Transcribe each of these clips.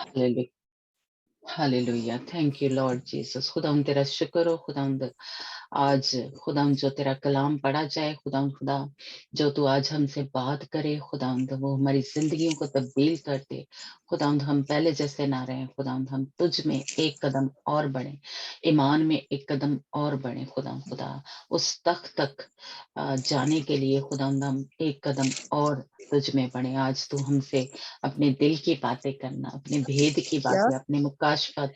Hallelujah, hallelujah. Thank you Lord Jesus. खुदावंद तेरा शुक्र हो खुदावंद, आज खुदावंद जो तेरा कलाम पढ़ा जाए खुदावंद, खुदा जो तू आज हमसे बात करे खुदावंद, वो हमारी जिंदगियों को तब्दील कर दे खुदावंद। हम पहले जैसे ना रहें खुदावंद, हम तुझ में एक कदम और बढ़े, ईमान में एक कदम और बढ़े खुदावंद। खुदा उस तख्त तक जाने के लिए खुदावंद हम एक कदम और तुझ में बढ़े। आज तू हमसे अपने दिल की बातें करना, अपने भेद की क्या बातें, अपने मुकाशफत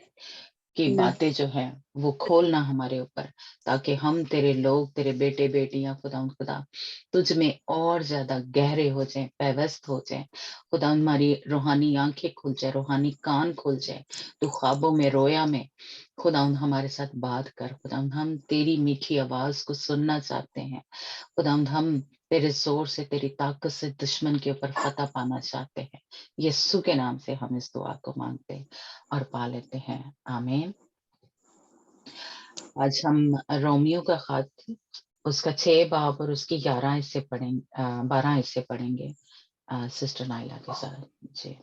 की न, बातें जो है वो खोलना हमारे ऊपर, ताकि हम तेरे लोग, तेरे बेटे बेटियां खुदा खुदा तुझ में और ज्यादा गहरे हो जाएं, पैवस्त हो जाएं खुदा। हमारी रूहानी आंखें खुल जाए, रूहानी कान खुल जाए, तू ख्वाबों में, रोया में खुदा हमारे साथ बात कर खुदा। हम तेरी मीठी आवाज को सुनना चाहते हैं खुदा। हम तेरे जोर से, तेरी ताकत से दुश्मन के ऊपर फतह पाना चाहते हैं। यीशु के नाम से हम इस दुआ को मांगते और पा लेते हैं, आमीन। आज हम रोमियो का खत, उसका 6 बाब और उसकी 11 हिस्से पढ़ेंगे, 12 हिस्से पढ़ेंगे सिस्टर नाइला के साथ जी।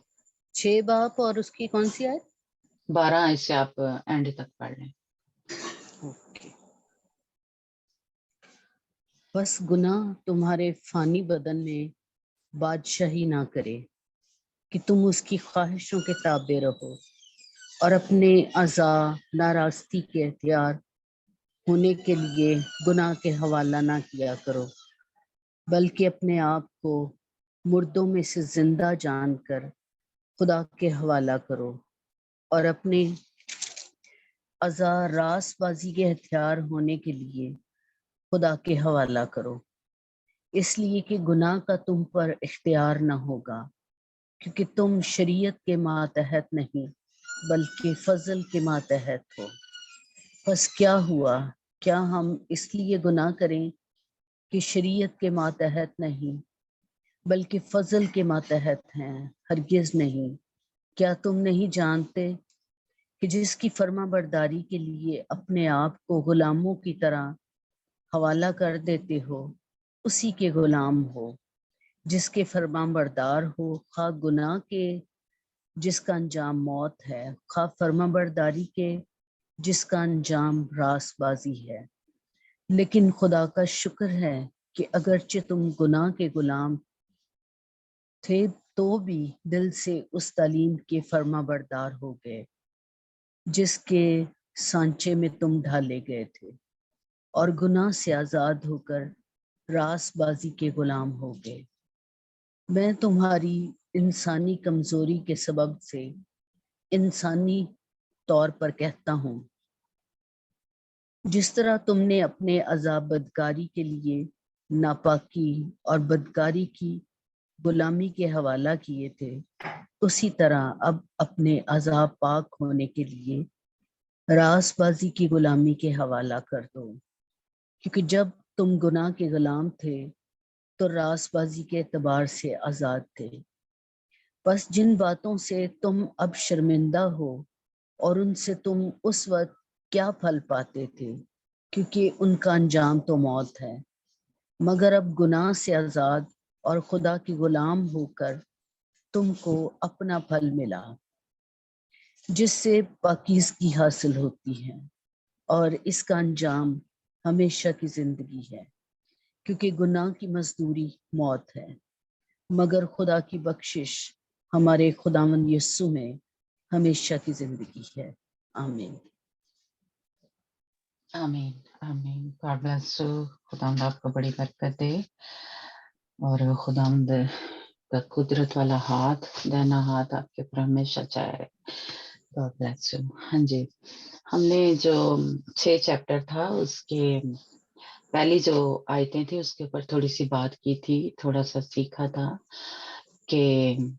6 बाप और उसकी कौन सी आयत? 12 हिस्से आप एंड तक पढ़ लें। ओके। बस गुनाह तुम्हारे फानी बदन में बादशाही ना करे कि तुम उसकी ख्वाहिशों के ताबे रहो और अपने अज़ा नाराज़गी के हथियार होने के लिए गुनाह के हवाला ना किया करो, बल्कि अपने आप को मुर्दों में से जिंदा जानकर खुदा के हवाला करो और अपने अज़ा रासबाजी के हथियार होने के लिए खुदा के हवाला करो, इसलिए कि गुनाह का तुम पर इख्तियार न होगा, क्योंकि तुम शरीयत के मातहत नहीं बल्कि फजल के मातहत हो। बस क्या हुआ, क्या हम इसलिए गुनाह करें कि शरीयत के मातहत नहीं बल्कि फजल के मातहत हैं? हरगिज नहीं। क्या तुम नहीं जानते कि जिसकी फर्मा बरदारी के लिए अपने आप को गुलामों की तरह हवाला कर देते हो, उसी के गुलाम हो जिसके फरमान बरदार हो, खा गुनाह के जिसका अंजाम मौत है, खा फर्मा बरदारी के जिसका अंजाम रासबाजी है। लेकिन खुदा का शुक्र है कि अगरचे तुम गुनाह के गुलाम थे तो भी दिल से उस तालीम के फर्मा बरदार हो गए जिसके सांचे में तुम ढाले गए थे, और गुनाह से आज़ाद होकर रासबाजी के गुलाम हो गए। मैं तुम्हारी इंसानी कमजोरी के सबब से इंसानी तौर पर कहता हूँ, जिस तरह तुमने अपने अज़ाब बदकारी के लिए नापाकी और बदकारी की गुलामी के हवाला किए थे, उसी तरह अब अपने अज़ाब पाक होने के लिए रासबाजी की गुलामी के हवाला कर दो, क्योंकि जब तुम गुनाह के गुलाम थे तो रासबाजी के एतबार से आज़ाद थे। बस जिन बातों से तुम अब शर्मिंदा हो और उनसे तुम उस वक्त क्या फल पाते थे, क्योंकि उनका अंजाम तो मौत है, मगर अब गुनाह से आज़ाद और खुदा की गुलाम होकर तुमको अपना फल मिला, जिससे पाकीज़गी हासिल होती है, और इसका अंजाम हमेशा की जिंदगी है, क्योंकि गुनाह की मजदूरी मौत है, मगर खुदा की बख्शिश हमारे खुदावंद यीशु में हमेशा की जिंदगी है। आमीन। आमीन, आमीन। God bless you. खुदावंद आपको बड़ी बरकत दे और खुदावंद का कुदरत वाला हाथ, दाहिना हाथ आपके ऊपर हमेशा जाए। God bless you. हाँ जी, हमने जो 6 चैप्टर था उसके पहली जो आयतें थी उसके ऊपर थोड़ी सी बात की थी, थोड़ा सा सीखा था कि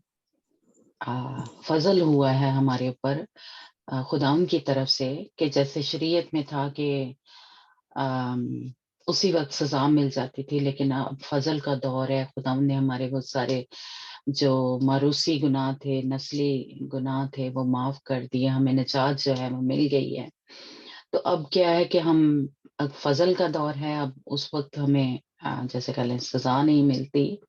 फजल हुआ है हमारे ऊपर खुदाम की तरफ से, कि जैसे शरीयत में था कि उसी वक्त सजा मिल जाती थी, लेकिन अब फजल का दौर है। खुदाम ने हमारे बहुत सारे जो मारूसी गुनाह थे, नस्ली गुनाह थे, वो माफ कर दिए, हमें निजात जो है वो मिल गई है। तो अब क्या है कि हम, अब फजल का दौर है, अब उस वक्त हमें जैसे कह लें सजा नहीं मिलती,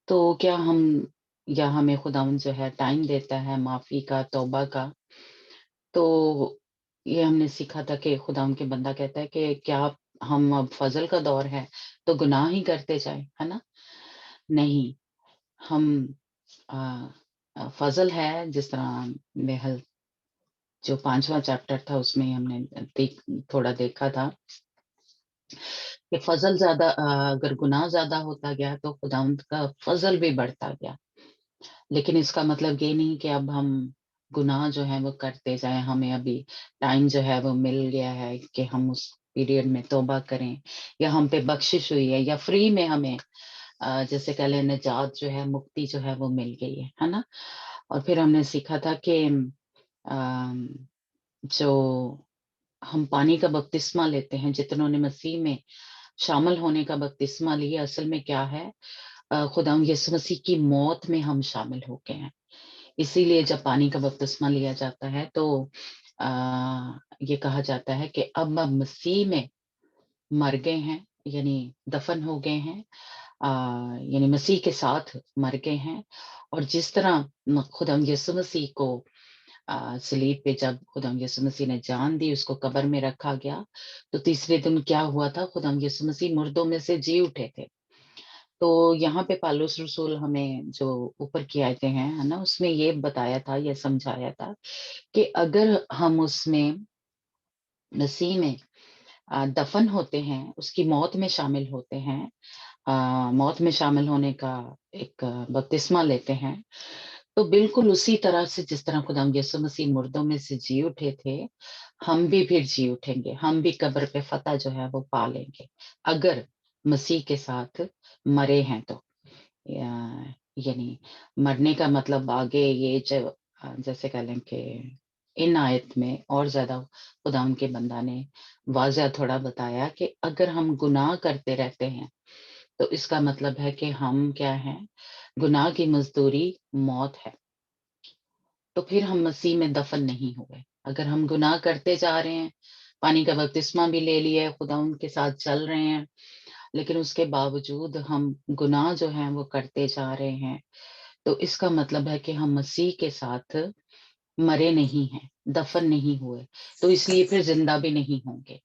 तो क्या हम یا ہمیں خداوند جو ہے ٹائم دیتا ہے معافی کا، توبہ کا، تو یہ ہم نے سیکھا تھا کہ خداوند کے بندہ کہتا ہے کہ کیا ہم اب فضل کا دور ہے تو گناہ ہی کرتے جائیں، ہے نا؟ نہیں، ہم فضل ہے، جس طرح محل جو 5واں چیپٹر تھا اس میں ہم نے تھوڑا دیکھا تھا کہ فضل زیادہ اگر گناہ زیادہ ہوتا گیا تو خداوند کا فضل بھی بڑھتا گیا، لیکن اس کا مطلب یہ نہیں کہ اب ہم گناہ جو ہے وہ کرتے جائیں، ہمیں ابھی ٹائم جو ہے وہ مل گیا ہے کہ ہم اس پیریڈ میں توبہ کریں، یا ہم پہ بخشش ہوئی ہے، یا فری میں ہمیں جیسے کہہ لیں نجات جو ہے، مکتی جو ہے وہ مل گئی ہے نا؟ اور پھر ہم نے سیکھا تھا کہ جو ہم پانی کا بپتسمہ لیتے ہیں، جتنوں نے مسیح میں شامل ہونے کا بپتسمہ لیا، اصل میں کیا ہے، خدا یسوع مسیح کی موت میں ہم شامل ہو گئے ہیں۔ اسی لیے جب پانی کا بپتسمہ لیا جاتا ہے تو یہ کہا جاتا ہے کہ اب مسیح میں مر گئے ہیں، یعنی دفن ہو گئے ہیں، یعنی مسیح کے ساتھ مر گئے ہیں، اور جس طرح خدا یسوع مسیح کو صلیب پہ جب خدا یسوع مسیح نے جان دی، اس کو قبر میں رکھا گیا، تو تیسرے دن کیا ہوا تھا، خدا یسوع مسیح مردوں میں سے جی اٹھے تھے۔ تو یہاں پہ پالوس رسول ہمیں جو اوپر کی آیتیں ہیں نا، اس میں یہ بتایا تھا، یہ سمجھایا تھا کہ اگر ہم اس میں مسیح میں دفن ہوتے ہیں، اس کی موت میں شامل ہوتے ہیں، موت میں شامل ہونے کا ایک بپتسمہ لیتے ہیں، تو بالکل اسی طرح سے جس طرح خدا یسوع مسیح مردوں میں سے جی اٹھے تھے، ہم بھی پھر جی اٹھیں گے، ہم بھی قبر پہ فتح جو ہے وہ پا لیں گے اگر مسیح کے ساتھ مرے ہیں تو۔ یعنی مرنے کا مطلب آگے یہ جیسے کہہ لیں کہ ان آیت میں اور زیادہ خدا کے بندہ نے واضح تھوڑا بتایا کہ اگر ہم گناہ کرتے رہتے ہیں تو اس کا مطلب ہے کہ ہم کیا ہیں، گناہ کی مزدوری موت ہے، تو پھر ہم مسیح میں دفن نہیں ہوئے۔ اگر ہم گناہ کرتے جا رہے ہیں، پانی کا بپتسمہ بھی لے لیا ہے، خدا ان کے ساتھ چل رہے ہیں، لیکن اس کے باوجود ہم گناہ جو ہیں وہ کرتے جا رہے ہیں، تو اس کا مطلب ہے کہ ہم مسیح کے ساتھ مرے نہیں ہیں، دفن نہیں ہوئے، تو اس لیے پھر زندہ بھی نہیں ہوں گے۔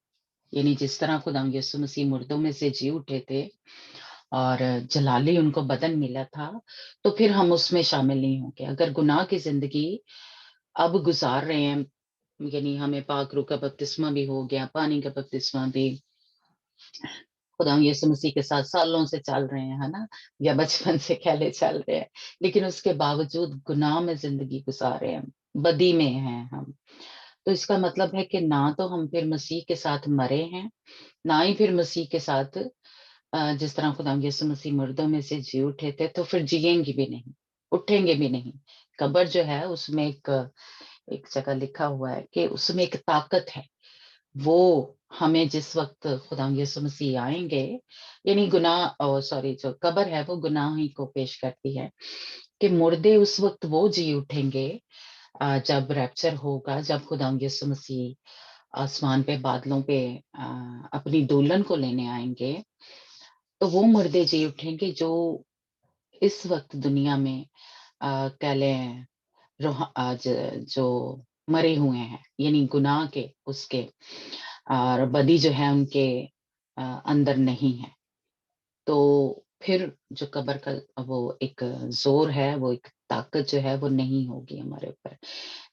یعنی جس طرح خدا یسوع مسیح مردوں میں سے جی اٹھے تھے اور جلالی ان کو بدن ملا تھا، تو پھر ہم اس میں شامل نہیں ہوں گے۔ اگر گناہ کی زندگی اب گزار رہے ہیں، یعنی ہمیں پاک روح کا بپتسمہ بھی ہو گیا، پانی کا بپتسمہ بھی، خدا یسوع مسیح کے ساتھ سالوں سے چل رہے ہیں، ہے نا، یا بچپن سے کہلے چل رہے ہیں، لیکن اس کے باوجود گناہ میں زندگی گزار رہے ہیں، بدی میں ہیں ہم، تو اس کا مطلب ہے کہ نہ تو ہم پھر مسیح کے ساتھ مرے ہیں، نہ ہی پھر مسیح کے ساتھ جس طرح خدا یسوع مسیح مردوں میں سے جی اٹھے تھے تو پھر جیئیں گے بھی نہیں، اٹھیں گے بھی نہیں۔ قبر جو ہے اس میں ایک جگہ لکھا ہوا ہے کہ اس میں ایک طاقت ہے، وہ ہمیں جس وقت خدا یسوع مسیح آئیں گے، یعنی گناہ سوری جو قبر ہے وہ گناہ ہی کو پیش کرتی ہے کہ مردے اس وقت وہ جی اٹھیں گے جب ریپچر ہوگا، جب خدا یسوع مسیح آسمان پہ بادلوں پہ اپنی دلہن کو لینے آئیں گے، تو وہ مردے جی اٹھیں گے جو اس وقت دنیا میں کہہ لیں آج جو مرے ہوئے ہیں، یعنی گناہ کے اس کے اور بدی جو ہے ان کے اندر نہیں ہے، تو پھر جو قبر کا وہ ایک زور ہے، وہ ایک طاقت جو ہے وہ نہیں ہوگی ہمارے اوپر۔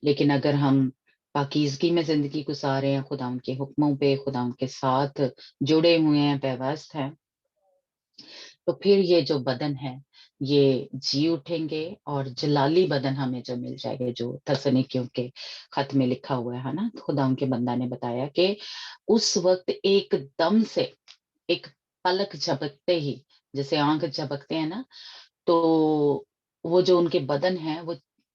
لیکن اگر ہم پاکیزگی میں زندگی گزارے ہیں، خدا ان کے حکموں پہ، خدا ان کے ساتھ جڑے ہوئے ہیں، پیوست ہیں، تو پھر یہ جو بدن ہے یہ جی اٹھیں گے، اور جلالی بدن ہمیں جو مل جائے گا، جو تسنیکیوں کے خط میں لکھا ہوا ہے نا، خدا ان کے بندہ نے بتایا کہ اس وقت ایک دم سے ایک پلک جھپکتے ہی، جیسے آنکھ جھپکتے ہیں نا، تو وہ جو ان کے بدن ہیں وہ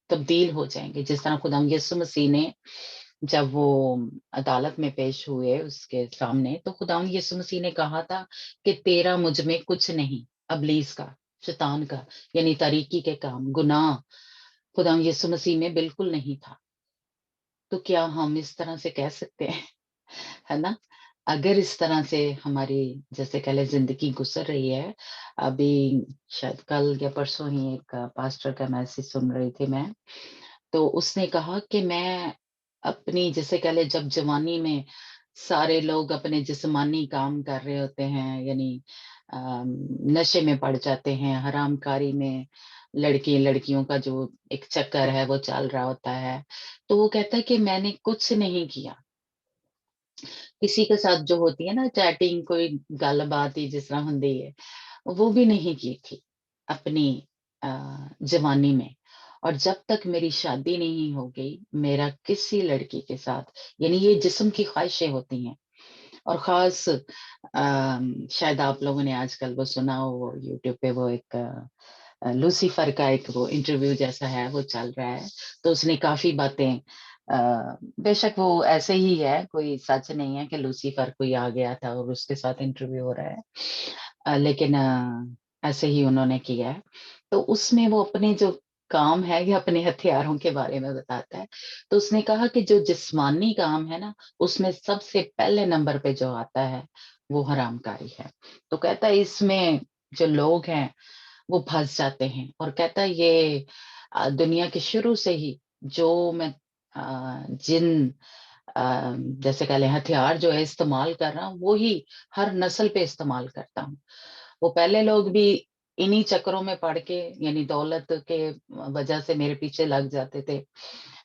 تبدیل ہو جائیں گے، جس طرح خدا یسوع مسیح نے جب وہ عدالت میں پیش ہوئے اس کے سامنے، تو خدا یسوع مسیح نے کہا تھا کہ تیرا مجھ میں کچھ نہیں، ابلیس کا، شیطان کا، یعنی تاریکی کے کام، گناہ خدا یسوع مسیح میں بالکل نہیں تھا۔ تو کیا ہم اس طرح سے کہہ سکتے ہیں، ہے نا، अगर इस तरह से हमारी जैसे कह लें ज़िंदगी गुज़र रही है, अभी शायद कल या परसों ही एक पास्टर का मैसेज सुन रही थी मैं, तो उसने कहा कि मैं अपनी जैसे कह लें जब जवानी में सारे लोग अपने जिस्मानी काम कर रहे होते हैं, यानी नशे में पड़ जाते हैं, हरामकारी में लड़की-लड़कियों का जो एक चक्कर है वो चल रहा होता है। तो वो कहता है कि मैंने कुछ नहीं किया। किसी के साथ जो होती है ना चैटिंग, कोई गलबात ही जिस तरह हुंदी है, वो भी नहीं की थी अपनी जवानी में। और जब तक मेरी शादी नहीं हो गई, मेरा किसी लड़की के साथ, यानी ये जिस्म की ख्वाहिशें होती हैं। और ख़ास शायद आप लोगों ने आजकल वो सुना हो, वो यूट्यूब पे वो एक लूसीफर का एक वो इंटरव्यू जैसा है, वो चल रहा है। तो उसने काफ़ी बातें बेशक वो ऐसे ही है, कोई सच नहीं है कि लूसीफर कोई आ गया था और उसके साथ इंटरव्यू हो रहा है। लेकिन ऐसे ही उन्होंने किया है। तो उसमें वो अपने जो काम है या अपने हथियारों के बारे में बताता है। तो उसने कहा कि जो जिस्मानी काम है ना, उसमें सबसे पहले नंबर पे जो आता है, वो हरामकारी है। तो कहता है इसमें जो लोग हैं, वो फँस जाते हैं और कहता है ये दुनिया के शुरू से ही जो मैं जिन जैसे कह लें हथियार जो है इस्तेमाल कर रहा हूँ, वो ही हर नस्ल पे इस्तेमाल करता हूँ। वो पहले लोग भी इन्हीं चक्करों में पड़ के, यानी दौलत के वजह से मेरे पीछे लग जाते थे,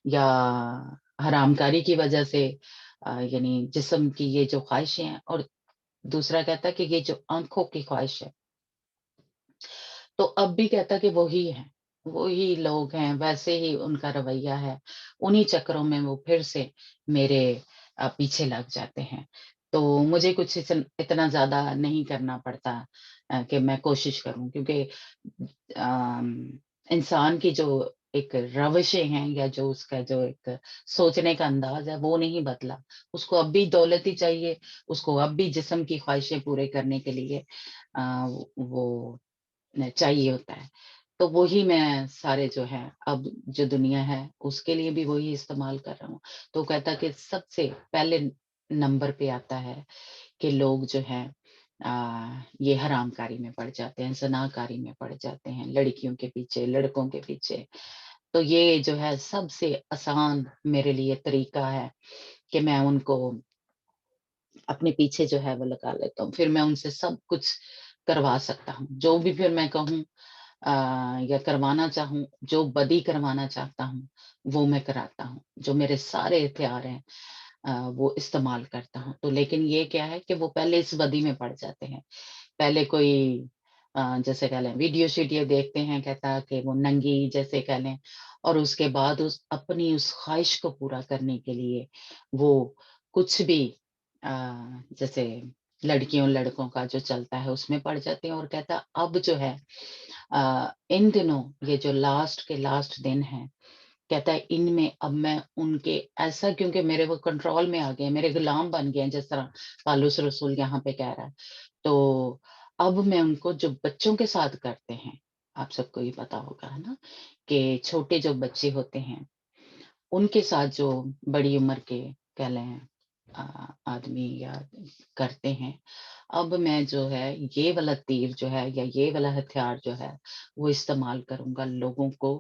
या हरामकारी की वजह से, यानी जिस्म की ये जो ख्वाहिशें हैं, और दूसरा कहता है कि ये जो आँखों की ख्वाहिश है, तो अब भी कहता कि वही लोग हैं, वैसे ही उनका रवैया है, उन्हीं चक्करों में वो फिर से मेरे पीछे लग जाते हैं। तो मुझे कुछ इतना ज़्यादा नहीं करना पड़ता कि मैं कोशिश करूँ, क्योंकि इंसान की जो एक रवशें हैं या जो उसका जो एक सोचने का अंदाज़ है, वो नहीं बदला। उसको अब भी दौलत ही चाहिए, उसको अब भी जिस्म की ख्वाहिशें पूरे करने के लिए वो चाहिए होता है। तो वही मैं सारे जो है अब जो दुनिया है उसके लिए भी वही इस्तेमाल कर रहा हूँ। तो वो कहता है कि सबसे पहले नंबर पे आता है कि लोग जो हैं ये हरामकारी में पड़ जाते हैं, ज़िनाकारी में पड़ जाते हैं, लड़कियों के पीछे, लड़कों के पीछे। तो ये जो है सबसे आसान मेरे लिए तरीका है कि मैं उनको अपने पीछे जो है वो लगा लेता हूँ। फिर मैं उनसे सब कुछ करवा सकता हूँ। जो भी फिर मैं कहूँ या करवाना चाहूँ, जो बदी करवाना चाहता हूँ, वो मैं कराता हूँ। जो मेरे सारे हथियार हैं वो इस्तेमाल करता हूँ। तो लेकिन ये क्या है कि वो पहले इस बदी में पड़ जाते हैं। पहले कोई जैसे कह लें वीडियो-शीडियो देखते हैं, कहता है कि वो नंगी जैसे कह लें, और उसके बाद उस अपनी उस ख़्वाहिश को पूरा करने के लिए वो कुछ भी अ, जैसे लड़कियों-लड़कों का जो चलता है उसमें पड़ जाते हैं, और कहता अब जो है इन दिनों ये जो लास्ट के लास्ट दिन हैं, कहता है इनमें अब मैं उनके ऐसा, क्योंकि मेरे वो कंट्रोल में आ गए हैं, मेरे गुलाम बन गए हैं, जिस तरह पालूस रसूल यहाँ पे कह रहा है। तो अब मैं उनको जो बच्चों के साथ करते हैं, आप सबको ये पता होगा, है ना? कि छोटे जो बच्चे होते हैं, उनके साथ जो बड़ी उम्र के कह लें आदमी या करते हैं, अब मैं जो है ये वाला तीर जो है या ये वाला हथियार जो है, वो इस्तेमाल करूँगा लोगों को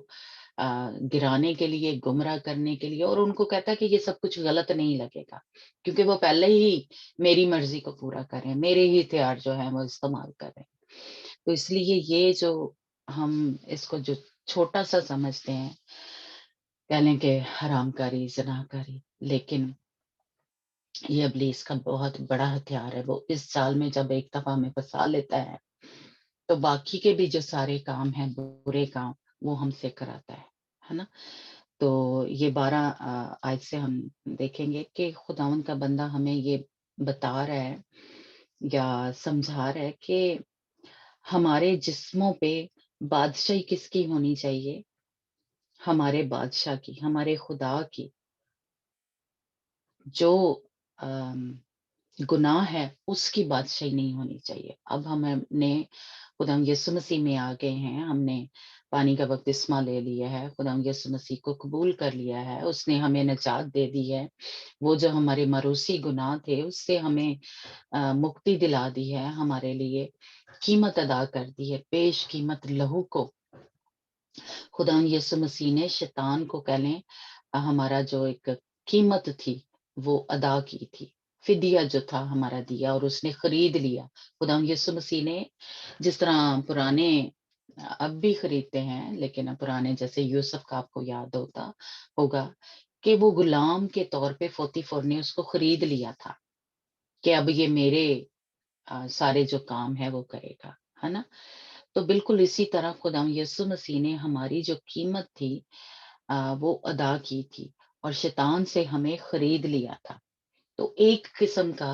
गिराने के लिए, गुमराह करने के लिए, और उनको कहता है कि ये सब कुछ गलत नहीं लगेगा, क्योंकि वो पहले ही मेरी मर्ज़ी को पूरा कर रहे हैं, मेरे ही हथियार जो हैं वो इस्तेमाल कर रहे हैं। तो इसलिए ये जो हम इसको जो छोटा-सा समझते हैं, कह लें कि हरामकारी, ज़िनाकारी, लेकिन ये इब्लीस का बहुत बड़ा हथियार है। वो इस जाल में जब एक दफ़ा हमें फँसा लेता है, तो बाकी के भी जो सारे काम हैं, बुरे काम, वो हमसे कराता है ना? तो ये 12 आयत से हम देखेंगे कि खुदावंद का बंदा हमें ये बता रहा है या समझा रहा है कि हमारे जिस्मों पे बादशाही किसकी होनी चाहिए? हमारे बादशाह की, हमारे खुदा की। जो अम गुनाह है, उसकी बादशाही नहीं होनी चाहिए। अब हमने खुदावंद यीशु मसीह में आ गए हैं, हमने پانی کا بپتسمہ لے لیا ہے، خدا یسوع مسیح کو قبول کر لیا ہے، اس نے ہمیں نجات دے دی ہے، وہ جو ہمارے مروسی گناہ تھے اس سے ہمیں مکتی دلا دی ہے، ہمارے لیے قیمت ادا کر دی ہے، پیش قیمت لہو کو خدا یسوع مسیح نے شیطان کو کہہ لیں ہمارا جو ایک قیمت تھی وہ ادا کی تھی، فدیہ جو تھا ہمارا دیا اور اس نے خرید لیا۔ خدا یسوع مسیح نے جس طرح پرانے اب بھی خریدتے ہیں، لیکن پرانے جیسے یوسف کا آپ کو یاد ہوگا کہ وہ غلام کے طور پہ فوتیفر نے اس کو خرید لیا تھا کہ اب یہ میرے سارے جو کام ہے وہ کرے گا، ہے نا؟ تو بالکل اسی طرح خدا یسوع مسیح نے ہماری جو قیمت تھی وہ ادا کی تھی اور شیطان سے ہمیں خرید لیا تھا۔ تو ایک قسم کا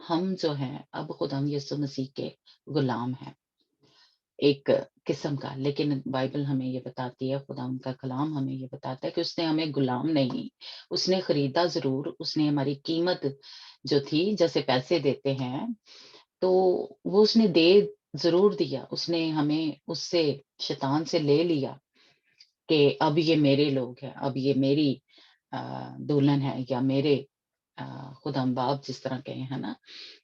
ہم جو ہیں اب خدا یسوع مسیح کے غلام ہیں، ایک قسم کا، لیکن بائبل ہمیں یہ بتاتی ہے، خدا ان کا کلام ہمیں یہ بتاتا ہے کہ اس نے ہمیں غلام نہیں، اس نے خریدا ضرور، اس نے ہماری قیمت جو تھی جیسے پیسے دیتے ہیں تو وہ اس نے دے ضرور دیا، اس نے ہمیں اس سے شیطان سے لے لیا کہ اب یہ میرے لوگ ہیں، اب یہ میری دلہن ہے یا میرے خدا باپ جس طرح کہیں ہے نا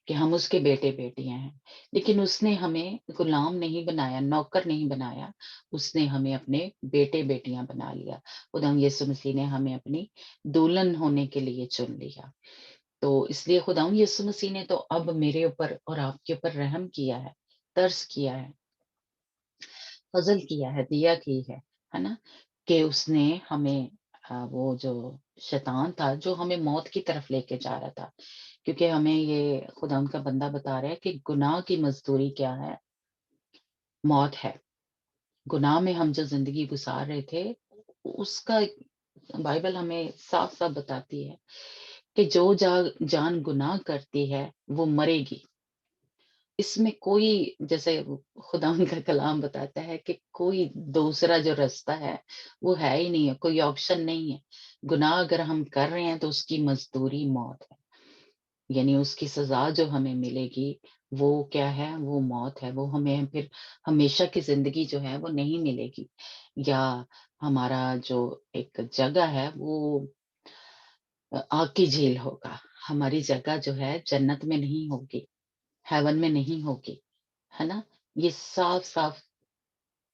کہ ہم اس کے بیٹے بیٹیاں ہیں، لیکن اس نے ہمیں غلام نہیں بنایا، نوکر نہیں بنایا، اس نے ہمیں اپنے بیٹے بیٹیاں بنا لیا۔ خدا یسوع مسیح نے ہمیں اپنی دلہن ہونے کے لیے چن لیا۔ تو اس لیے خداوند یسوع مسیح نے تو اب میرے اوپر اور آپ کے اوپر رحم کیا ہے، ترس کیا ہے، فضل کیا ہے، دیا کی ہے نا؟ کہ اس نے ہمیں وہ جو شیطان تھا جو ہمیں موت کی طرف لے کے جا رہا تھا، کیونکہ ہمیں یہ خداوند کا بندہ بتا رہا ہے کہ گناہ کی مزدوری کیا ہے؟ موت ہے۔ گناہ میں ہم جو زندگی گزار رہے تھے اس کا بائبل ہمیں صاف صاف بتاتی ہے کہ جو جان گناہ کرتی ہے وہ مرے گی۔ اس میں کوئی جیسے خدا ان کا کلام بتاتا ہے کہ کوئی دوسرا جو راستہ ہے وہ ہے ہی نہیں ہے، کوئی آپشن نہیں ہے۔ گناہ اگر ہم کر رہے ہیں تو اس کی مزدوری موت ہے، یعنی اس کی سزا جو ہمیں ملے گی وہ کیا ہے؟ وہ موت ہے، وہ ہمیں پھر ہمیشہ کی زندگی جو ہے وہ نہیں ملے گی، یا ہمارا جو ایک جگہ ہے وہ آگ کی جھیل ہوگا، ہماری جگہ جو ہے جنت میں نہیں ہوگی، ہیون میں نہیں ہوگی، ہے نا؟ یہ صاف صاف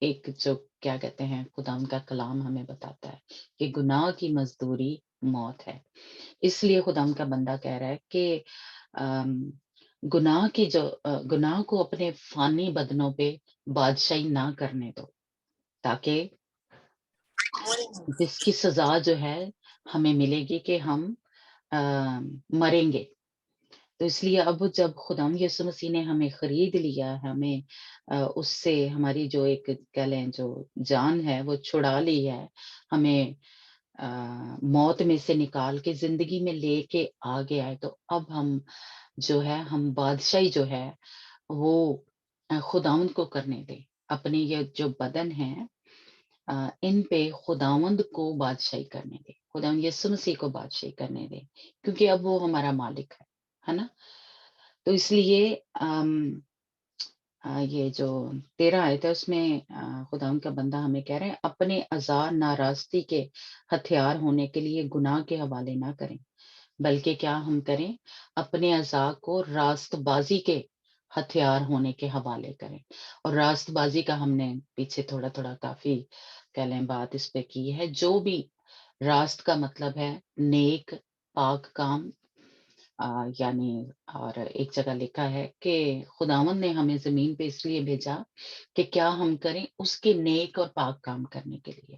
ایک جو کیا کہتے ہیں خدا ان کا کلام ہمیں بتاتا ہے کہ گناہ کی مزدوری موت ہے۔ اس لیے خدا ان کا بندہ کہہ رہا ہے کہ آم، گناہ کی جو گناہ کو اپنے فانی بدنوں پہ بادشاہی نہ کرنے دو، تاکہ جس کی سزا جو ہے ہمیں ملے گی کہ ہم مریں گے۔ تو اس لیے اب جب خدا یسوع مسیح نے ہمیں خرید لیا، ہمیں اس سے ہماری جو ایک کہہ لیں جو جان ہے وہ چھڑا لی ہے، ہمیں موت میں سے نکال کے زندگی میں لے کے آ گیا ہے، تو اب ہم جو ہے ہم بادشاہی جو ہے وہ خداوند کو کرنے دیں، اپنے یہ جو بدن ہیں ان پہ خداوند کو بادشاہی کرنے دیں، خداوند یسوع مسیح کو بادشاہی کرنے دیں، کیونکہ اب وہ ہمارا مالک ہے نا؟ تو اس لیے یہ جو 13 آیت ہے اس میں خداوند کا بندہ ہمیں کہہ رہے ہیں اپنے ازار ناراستی کے ہتھیار ہونے کے لیے گناہ کے حوالے نہ کریں، بلکہ کیا ہم کریں؟ اپنے اعضاء کو راست بازی کے ہتھیار ہونے کے حوالے کریں۔ اور راست بازی کا ہم نے پیچھے تھوڑا تھوڑا کافی کہہ لیں بات اس پہ کی ہے، جو بھی راست کا مطلب ہے نیک پاک کام، یعنی اور ایک جگہ لکھا ہے کہ خداوند نے ہمیں زمین پہ اس لیے بھیجا کہ کیا ہم کریں؟ اس کے نیک اور پاک کام کرنے کے لیے۔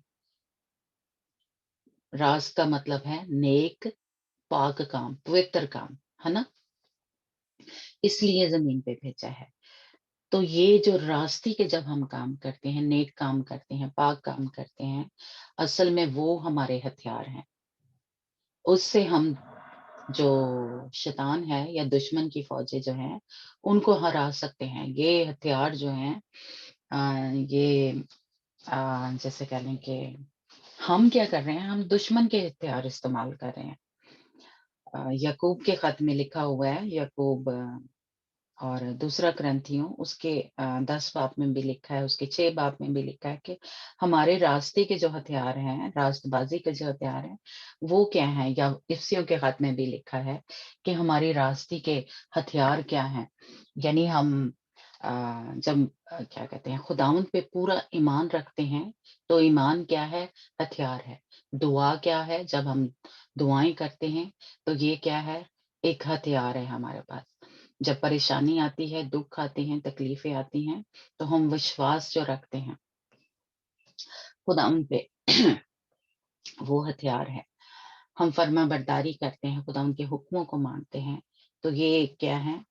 راست کا مطلب ہے نیک پاک کام، پوتر کام، ہے نا؟ اس لیے زمین پہ بھیجا ہے۔ تو یہ جو راستی کے جب ہم کام کرتے ہیں، نیک کام کرتے ہیں، پاک کام کرتے ہیں، اصل میں وہ ہمارے ہتھیار ہیں، اس سے ہم جو شیطان ہے یا دشمن کی فوجیں جو ہیں ان کو ہرا سکتے ہیں۔ یہ ہتھیار جو ہیں یہ جیسے کہہ لیں کہ ہم کیا کر رہے ہیں؟ ہم دشمن کے ہتھیار استعمال کر رہے ہیں۔ یعقوب کے خط میں لکھا ہوا ہے، یعقوب اور दूसरा ग्रंथियों उसके 10 बाब में भी लिखा है, उसके 6 बाब में भी लिखा है कि हमारे रास्ते के जो हथियार हैं, रास्तबाजी के जो हथियार हैं, वो क्या हैं? या इफ्सियों के खत में भी लिखा है कि हमारी रास्ते के हथियार क्या हैं? यानी हम जब क्या कहते हैं, खुदावंद पे पूरा ईमान रखते हैं, तो ईमान क्या है? हथियार है। दुआ क्या है? जब हम दुआएं करते हैं, तो ये क्या है? एक हथियार है हमारे पास। जब परेशानी आती है, दुख आते हैं, तकलीफें आती हैं, तो हम विश्वास जो रखते हैं खुदावंद पे वो हथियार है। हम फर्माबरदारी करते हैं, खुदावंद के हुक्मों को मानते हैं, तो ये क्या है?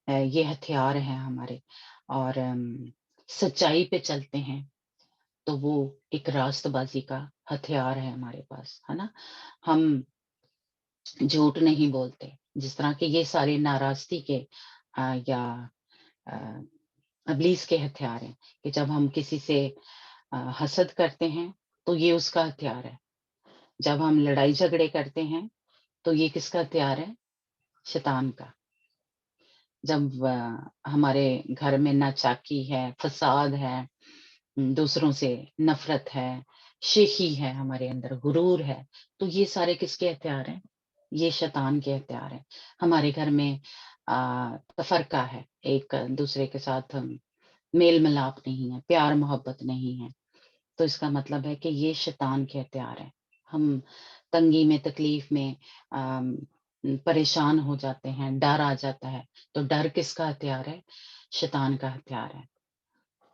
ये हथियार है हमारे। और सच्चाई पे चलते हैं, तो वो एक रास्तबाजी का हथियार है हमारे पास, है ना? हम झूठ नहीं बोलते, जिस तरह के ये सारे नाराज़गी के या अ, इब्लीस के हथियार हैं कि जब हम किसी से हसद करते हैं, तो ये उसका हथियार है। जब हम लड़ाई झगड़े करते हैं, तो ये किसका हथियार है? शैतान का। जब हमारे घर में नाचाकी है, फसाद है, दूसरों से नफ़रत है, शेखी है, हमारे अंदर गुरूर है, तो ये सारे किसके हथियार हैं? ये शैतान के हथियार हैं। हमारे घर में तफ़रका है, एक दूसरे के साथ मेल-मिलाप नहीं है, प्यार-मोहब्बत नहीं है, तो इसका मतलब है कि ये शैतान के हथियार हैं। हम तंगी में, तकलीफ में परेशान हो जाते हैं, डर आ जाता है, तो डर किसका हथियार है? शैतान का हथियार है।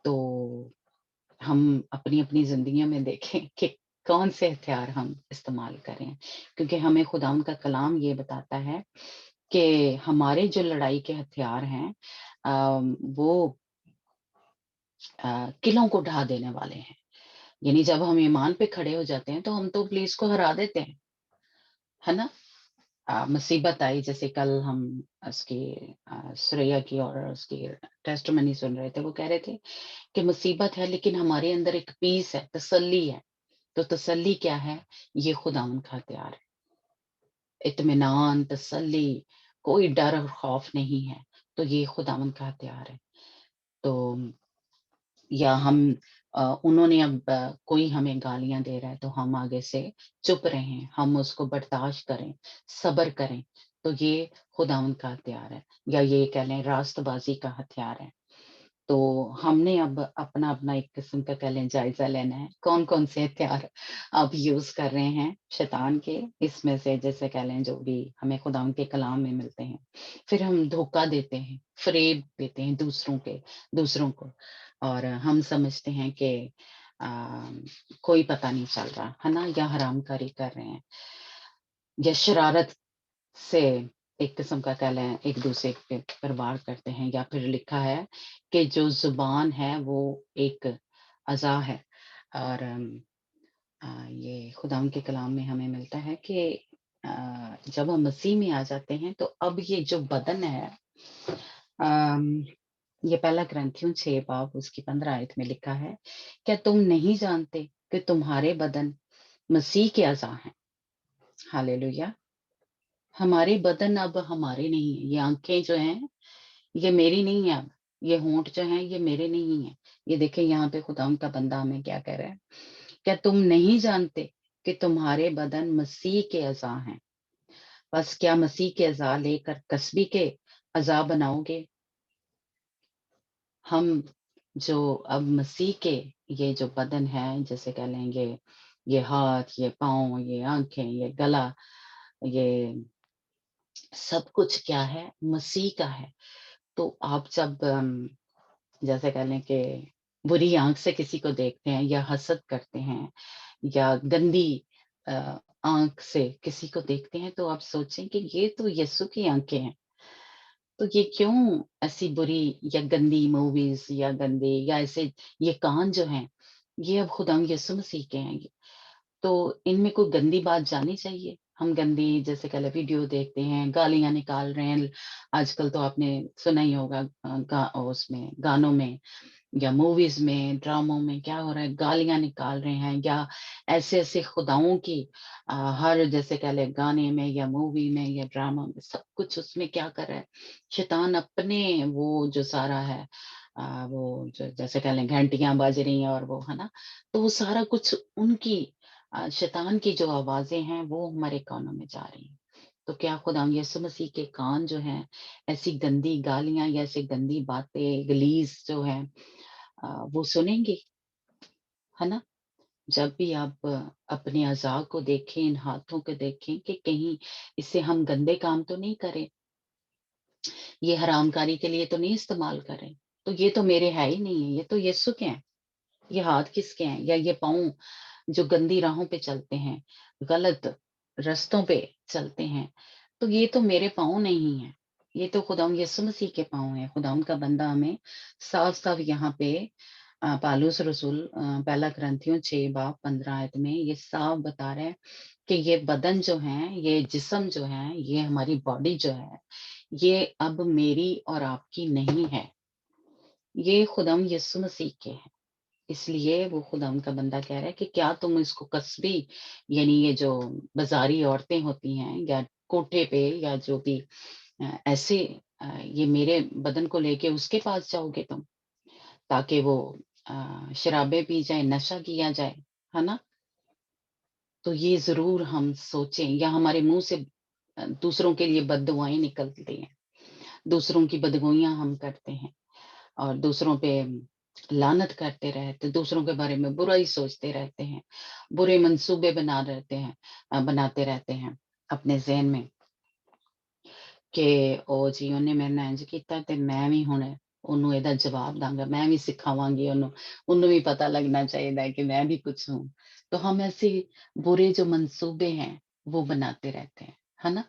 तो हम अपनी-अपनी ज़िंदगियों में देखें कि कौन से हथियार हम इस्तेमाल करें, क्योंकि हमें खुदावंद का कलाम ये बताता है कि हमारे जो लड़ाई के हथियार हैं वो किलों को ढा देने वाले हैं। यानी जब हम ईमान पे खड़े हो जाते हैं, तो हम तो इब्लीस को हरा देते हैं, है ना? मुसीबत आई, जैसे कल हम उसकी सुरैया की और उसकी टेस्टिमनी सुन रहे थे, वो कह रहे थे कि मुसीबत है, लेकिन हमारे अंदर एक पीस है, तसल्ली है। तो तसल्ली क्या है? ये खुदावंद का हथियार है। इत्मीनान, तसल्ली, कोई डर और खौफ नहीं है, तो ये खुदावंद का हथियार है। तो या हम उन्होंने अब कोई हमें गालियाँ दे रहा है, तो हम आगे से चुप रहें, हम उसको बर्दाश्त करें, सब्र करें, तो ये खुदावंद का हथियार है, या ये कह लें रास्तबाज़ी का हथियार है। तो हमने अब अपना-अपना एक किस्म का कह लें जायज़ा लेना है, कौन-कौन से हथियार आप यूज़ कर रहे हैं शैतान के, इसमें से जैसे कह लें जो भी हमें खुदावंद के कलाम में मिलते हैं। फिर हम धोखा देते हैं, फ़रेब देते हैं दूसरों को, और हम समझते हैं कि अ, कोई पता नहीं चल रहा, है ना? या हरामखोरी कर रहे हैं, या शरारत से एक किस्म का कह लें एक-दूसरे पे पर वार करते हैं, या फिर लिखा है कि जो ज़ुबान है वो एक अज़ा है। और ये खुदावंद के कलाम में हमें मिलता है कि जब हम मसीह में आ जाते हैं, तो अब ये जो बदन है, अम, ये पहला ग्रंथियों 6 बाब उसकी 15 आयत में लिखा है, क्या तुम नहीं जानते कि तुम्हारे बदन मसीह के अज़ा हैं? हालेलुया! हमारे बदन अब हमारे नहीं है। ये आँखें जो हैं, ये मेरी नहीं है अब। ये होंठ जो हैं, ये मेरे नहीं हैं। ये देखिए यहाँ पे खुदावंद का बंदा हमें क्या कह रहा है, क्या तुम नहीं जानते कि तुम्हारे बदन मसीह के अज़ा हैं? बस क्या मसीह के अज़ा लेकर कसबी के अज़ा बनाओगे? हम जो अब मसीह के ये जो बदन है, जैसे कह लें ये हाथ, ये पाँव, ये आँखें, ये गला, ये सब कुछ क्या है? मसीह का है। तो आप जब जैसे कह लें कि बुरी आँख से किसी को देखते हैं, या हसद करते हैं, या गंदी आँख से किसी को देखते हैं, तो आप सोचें कि ये तो यीशु की आँखें हैं। तो ये क्यों ऐसी बुरी या गंदी मूवीज़, या गंदे, या ऐसे ये कान जो हैं, ये अब खुदावंद यीशु मसीह के हैं। तो इनमें कोई गंदी बात जानी चाहिए। हम गंदी जैसे कह लें वीडियो देखते हैं, गालियाँ निकाल रहे हैं। आजकल तो आपने सुना ही होगा उसमें गानों में या मूवीज में, ड्रामों में क्या हो रहा है, गालियां निकाल रहे हैं, या ऐसे ऐसे खुदाओं की हर जैसे कह ले गाने में या मूवी में या ड्रामा में सब कुछ उसमें क्या कर रहा है, शैतान अपने वो जो सारा है वो जो जैसे कह लें घंटियां बज रही हैं और वो है ना, तो वो सारा कुछ उनकी शैतान की जो आवाजें हैं वो हमारे कानों में जा रही हैं। तो क्या खुदा यीशु मसीह के कान जो हैं ऐसी गंदी गालियां या ऐसी गंदी बातें गलीज जो है वो सुनेंगे, है ना? जब भी आप अपने अज़ा को देखें, इन हाथों को देखें कि कहीं इससे हम गंदे काम तो नहीं करें, ये हरामकारी के लिए तो नहीं इस्तेमाल करें। तो ये तो मेरे है ही नहीं है, ये तो यीशु के हैं। ये हाथ किसके हैं? या ये पाँव जो गंदी राहों पे चलते हैं, गलत रास्तों पे चलते हैं, तो ये तो मेरे पाँव नहीं हैं। ये तो खुदावंद यीशु मसीह के पाँव हैं। खुदावंद का बंदा हमें साफ-साफ यहाँ पे पालूस रसूल पहला कुरिन्थियों 6 बाब 15 आयत में ये साफ बता रहा है कि ये बदन जो है, ये जिस्म जो है, ये हमारी बॉडी जो है, ये अब मेरी और आपकी नहीं है। ये खुदावंद यीशु मसीह के है। इसलिए वो खुदा का बंदा कह रहा है कि क्या तुम इसको कस्बी यानी ये जो बाजारी औरतें होती हैं या कोठे पे या जो भी ऐसे ये मेरे बदन को लेके उसके पास जाओगे तुम ताकि वो शराबे पी जाए, नशा किया जाए, है ना? तो ये जरूर हम सोचें, या हमारे मुंह से दूसरों के लिए बददुआएं निकलती हैं, दूसरों की बदगोइयां हम करते हैं और दूसरों पे लानत करते रहते, दूसरों के बारे में बुरा ही सोचते रहते हैं, बुरे मंसूबे बनाते रहते हैं अपने ज़हन में कि ओ जी ਉਹਨੇ ਮੇਰੇ ਨਾਲ ਇੰਜ ਕੀਤਾ ਤੇ ਮੈਂ ਵੀ ਹੁਣ ਉਹਨੂੰ ਇਹਦਾ जवाब ਦਾਂਗਾ, मैं भी सिखावांगी ਉਹਨੂੰ भी पता लगना चाहिए है कि मैं भी कुछ हूँ। तो हम ऐसे बुरे जो मंसूबे हैं वो बनाते रहते हैं, है ना?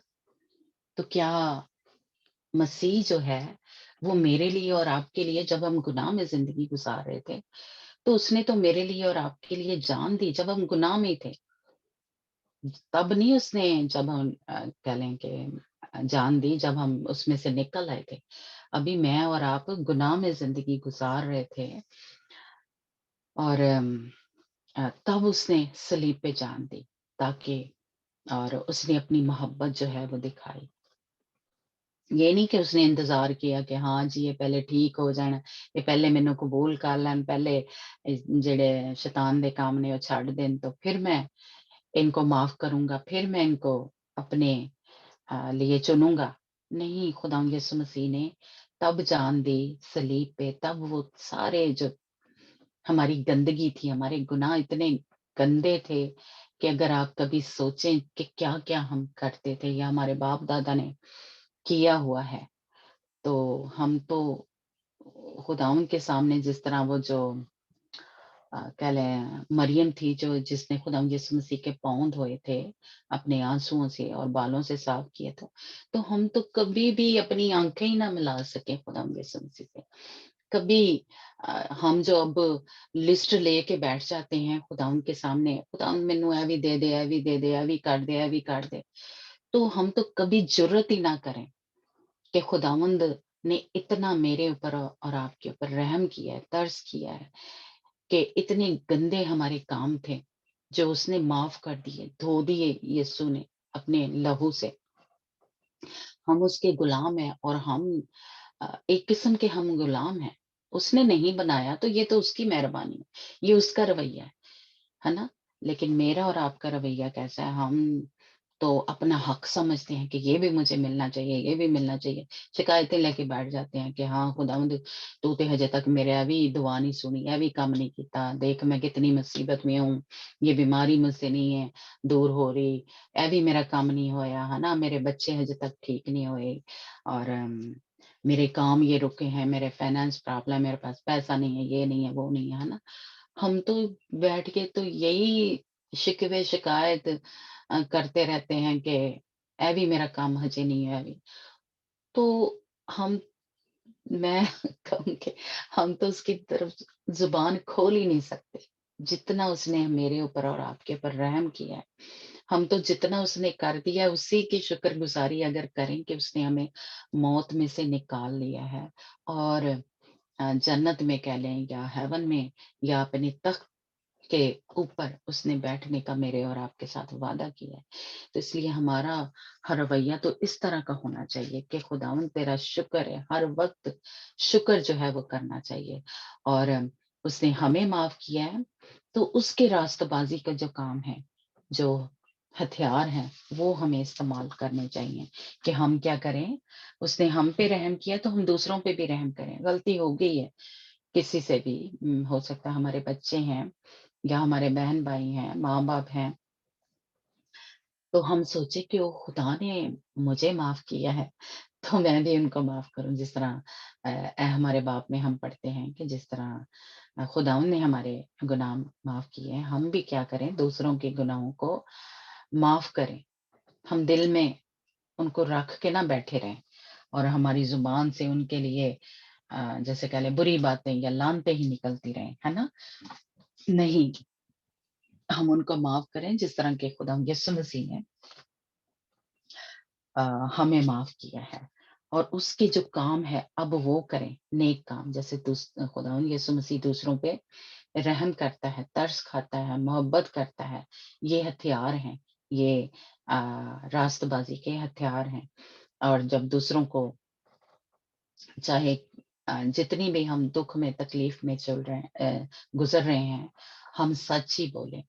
तो क्या मसीह जो है वो मेरे लिए और आपके लिए जब हम गुनाह में जिंदगी गुजार रहे थे, तो उसने तो मेरे लिए और आपके लिए जान दी जब हम गुनाह में थे। तब नहीं उसने जब हम कह लें कि जान दी जब हम उसमें से निकल आए थे। अभी मैं और आप गुनाह में ज़िंदगी गुज़ार रहे थे और तब उसने सलीब पे जान दी ताकि और उसने अपनी मोहब्बत जो है वो दिखाई। ये नहीं कि उसने इंतज़ार किया कि हाँ जी, ये पहले ठीक हो जान, ये पहले मैनू कबूल कर लैन, पहले जेड़े शैतान दे काम ने वो छड्ड देन तो फिर मैं इनको माफ़ करूँगा, फिर मैं इनको अपने लिए चुनूँगा। नहीं, खुदावंद यीशु मसीह ने तब जान दी सलीब पे, तब वो सारे जो हमारी गंदगी थी, हमारे गुनाह इतने गंदे थे कि अगर आप कभी सोचें कि क्या-क्या हम करते थे या हमारे बाप-दादा ने किया हुआ है, तो हम तो खुदावंद के सामने जिस तरह वो जो कह लें मरियम थी जो जिसने खुदावंद यीशु मसीह के पाँव धोए थे, अपने आँसुओं से और बालों से साफ किए थे। तो हम तो कभी भी अपनी आँखें ही ना मिला सके खुदावंद यीशु मसीह से। कभी हम जो अब लिस्ट लेके बैठ जाते हैं खुदावंद के सामने, खुदावंद मैनू ए भी दे दे, ए भी दे दे, ए भी कर दे, ए भी कर दे। तो हम तो कभी जुर्रत ही ना करें कि खुदावंद ने इतना मेरे ऊपर और आपके ऊपर रहम किया है, तरस किया है कि इतने गंदे हमारे काम थे, जो उसने माफ़ कर दिए, धो दिए यीशु ने अपने लहू से। हम उसके गुलाम हैं और हम एक किस्म के हम गुलाम हैं। उसने नहीं बनाया तो ये तो उसकी मेहरबानी है, ये उसका रवैया है ना? लेकिन मेरा और आपका रवैया कैसा है? हम तो अपना हक समझते हैं कि ये भी मुझे मिलना चाहिए, ये भी मिलना चाहिए। शिकायतें लेके बैठ जाते हैं कि हाँ खुदावंद तू ते हजे तक मेरे ए भी दुआ नहीं सुनी, ए भी काम नहीं किता। देख मैं कितनी मुसीबत में हूँ, ये बीमारी मुझसे नहीं है दूर हो रही, ए भी मेरा काम नहीं होया, है ना? मेरे बच्चे हजे तक ठीक नहीं हुए और मेरे काम ये रुके हैं, मेरे फाइनेंस प्रॉब्लम है, मेरे पास पैसा नहीं है, ये नहीं है, वो नहीं है ना? हम तो बैठ के तो यही शिकवे शिकायत करते रहते हैं कि ए भी मेरा काम हजे नहीं है अभी। तो हम मैं कहूँगी हम तो उसकी तरफ ज़ुबान खोल ही नहीं सकते, जितना उसने मेरे ऊपर और आपके ऊपर रहम किया है। हम तो जितना उसने कर दिया है उसी की शुक्रगुज़ारी अगर करें कि उसने हमें मौत में से निकाल लिया है और जन्नत में कह लें या हेवन में या अपने तख्त के ऊपर उसने बैठने का मेरे और आपके साथ वादा किया है। तो इसलिए हमारा हर रवैया तो इस तरह का होना चाहिए कि खुदावंद तेरा शुक्र है, हर वक़्त शुक्र जो है वो करना चाहिए। और उसने हमें माफ़ किया है, तो उसके रास्तबाज़ी का जो काम है, जो हथियार हैं, वो हमें इस्तेमाल करने चाहिए कि हम क्या करें, उसने हम पे रहम किया तो हम दूसरों पे भी रहम करें। गलती हो गई है किसी से भी, हो सकता है हमारे बच्चे हैं या हमारे बहन-भाई हैं, माँ-बाप हैं, तो हम सोचे कि वो खुदा ने मुझे माफ़ किया है, तो मैं भी उनको माफ़ करूँ। जिस तरह हमारे बाप में हम पढ़ते हैं कि जिस तरह खुदावंद ने हमारे गुनाह माफ़ किए हैं, हम भी क्या करें, दूसरों के गुनाहों को माफ़ करें। हम दिल में उनको रख के ना बैठे रहें और हमारी ज़ुबान से उनके लिए जैसे कह लें बुरी बातें या लानतें ही निकलती रहें, है ना? नहीं, हम उनको माफ़ करें जिस तरह के खुदा यीशु मसीह ने अ, हमें माफ़ किया है। और उसके जो काम है अब वो करें, नेक काम, जैसे खुदावंद यीशु मसीह दूसरों पे रहम करता है, तरस खाता है, मोहब्बत करता है। ये हथियार हैं, ये अ, रास्तबाज़ी के हथियार हैं। और जब दूसरों को चाहे जितनी भी हम दुःख में, तकलीफ में चल रहे हैं, गुज़र रहे हैं, हम सच ही बोलें।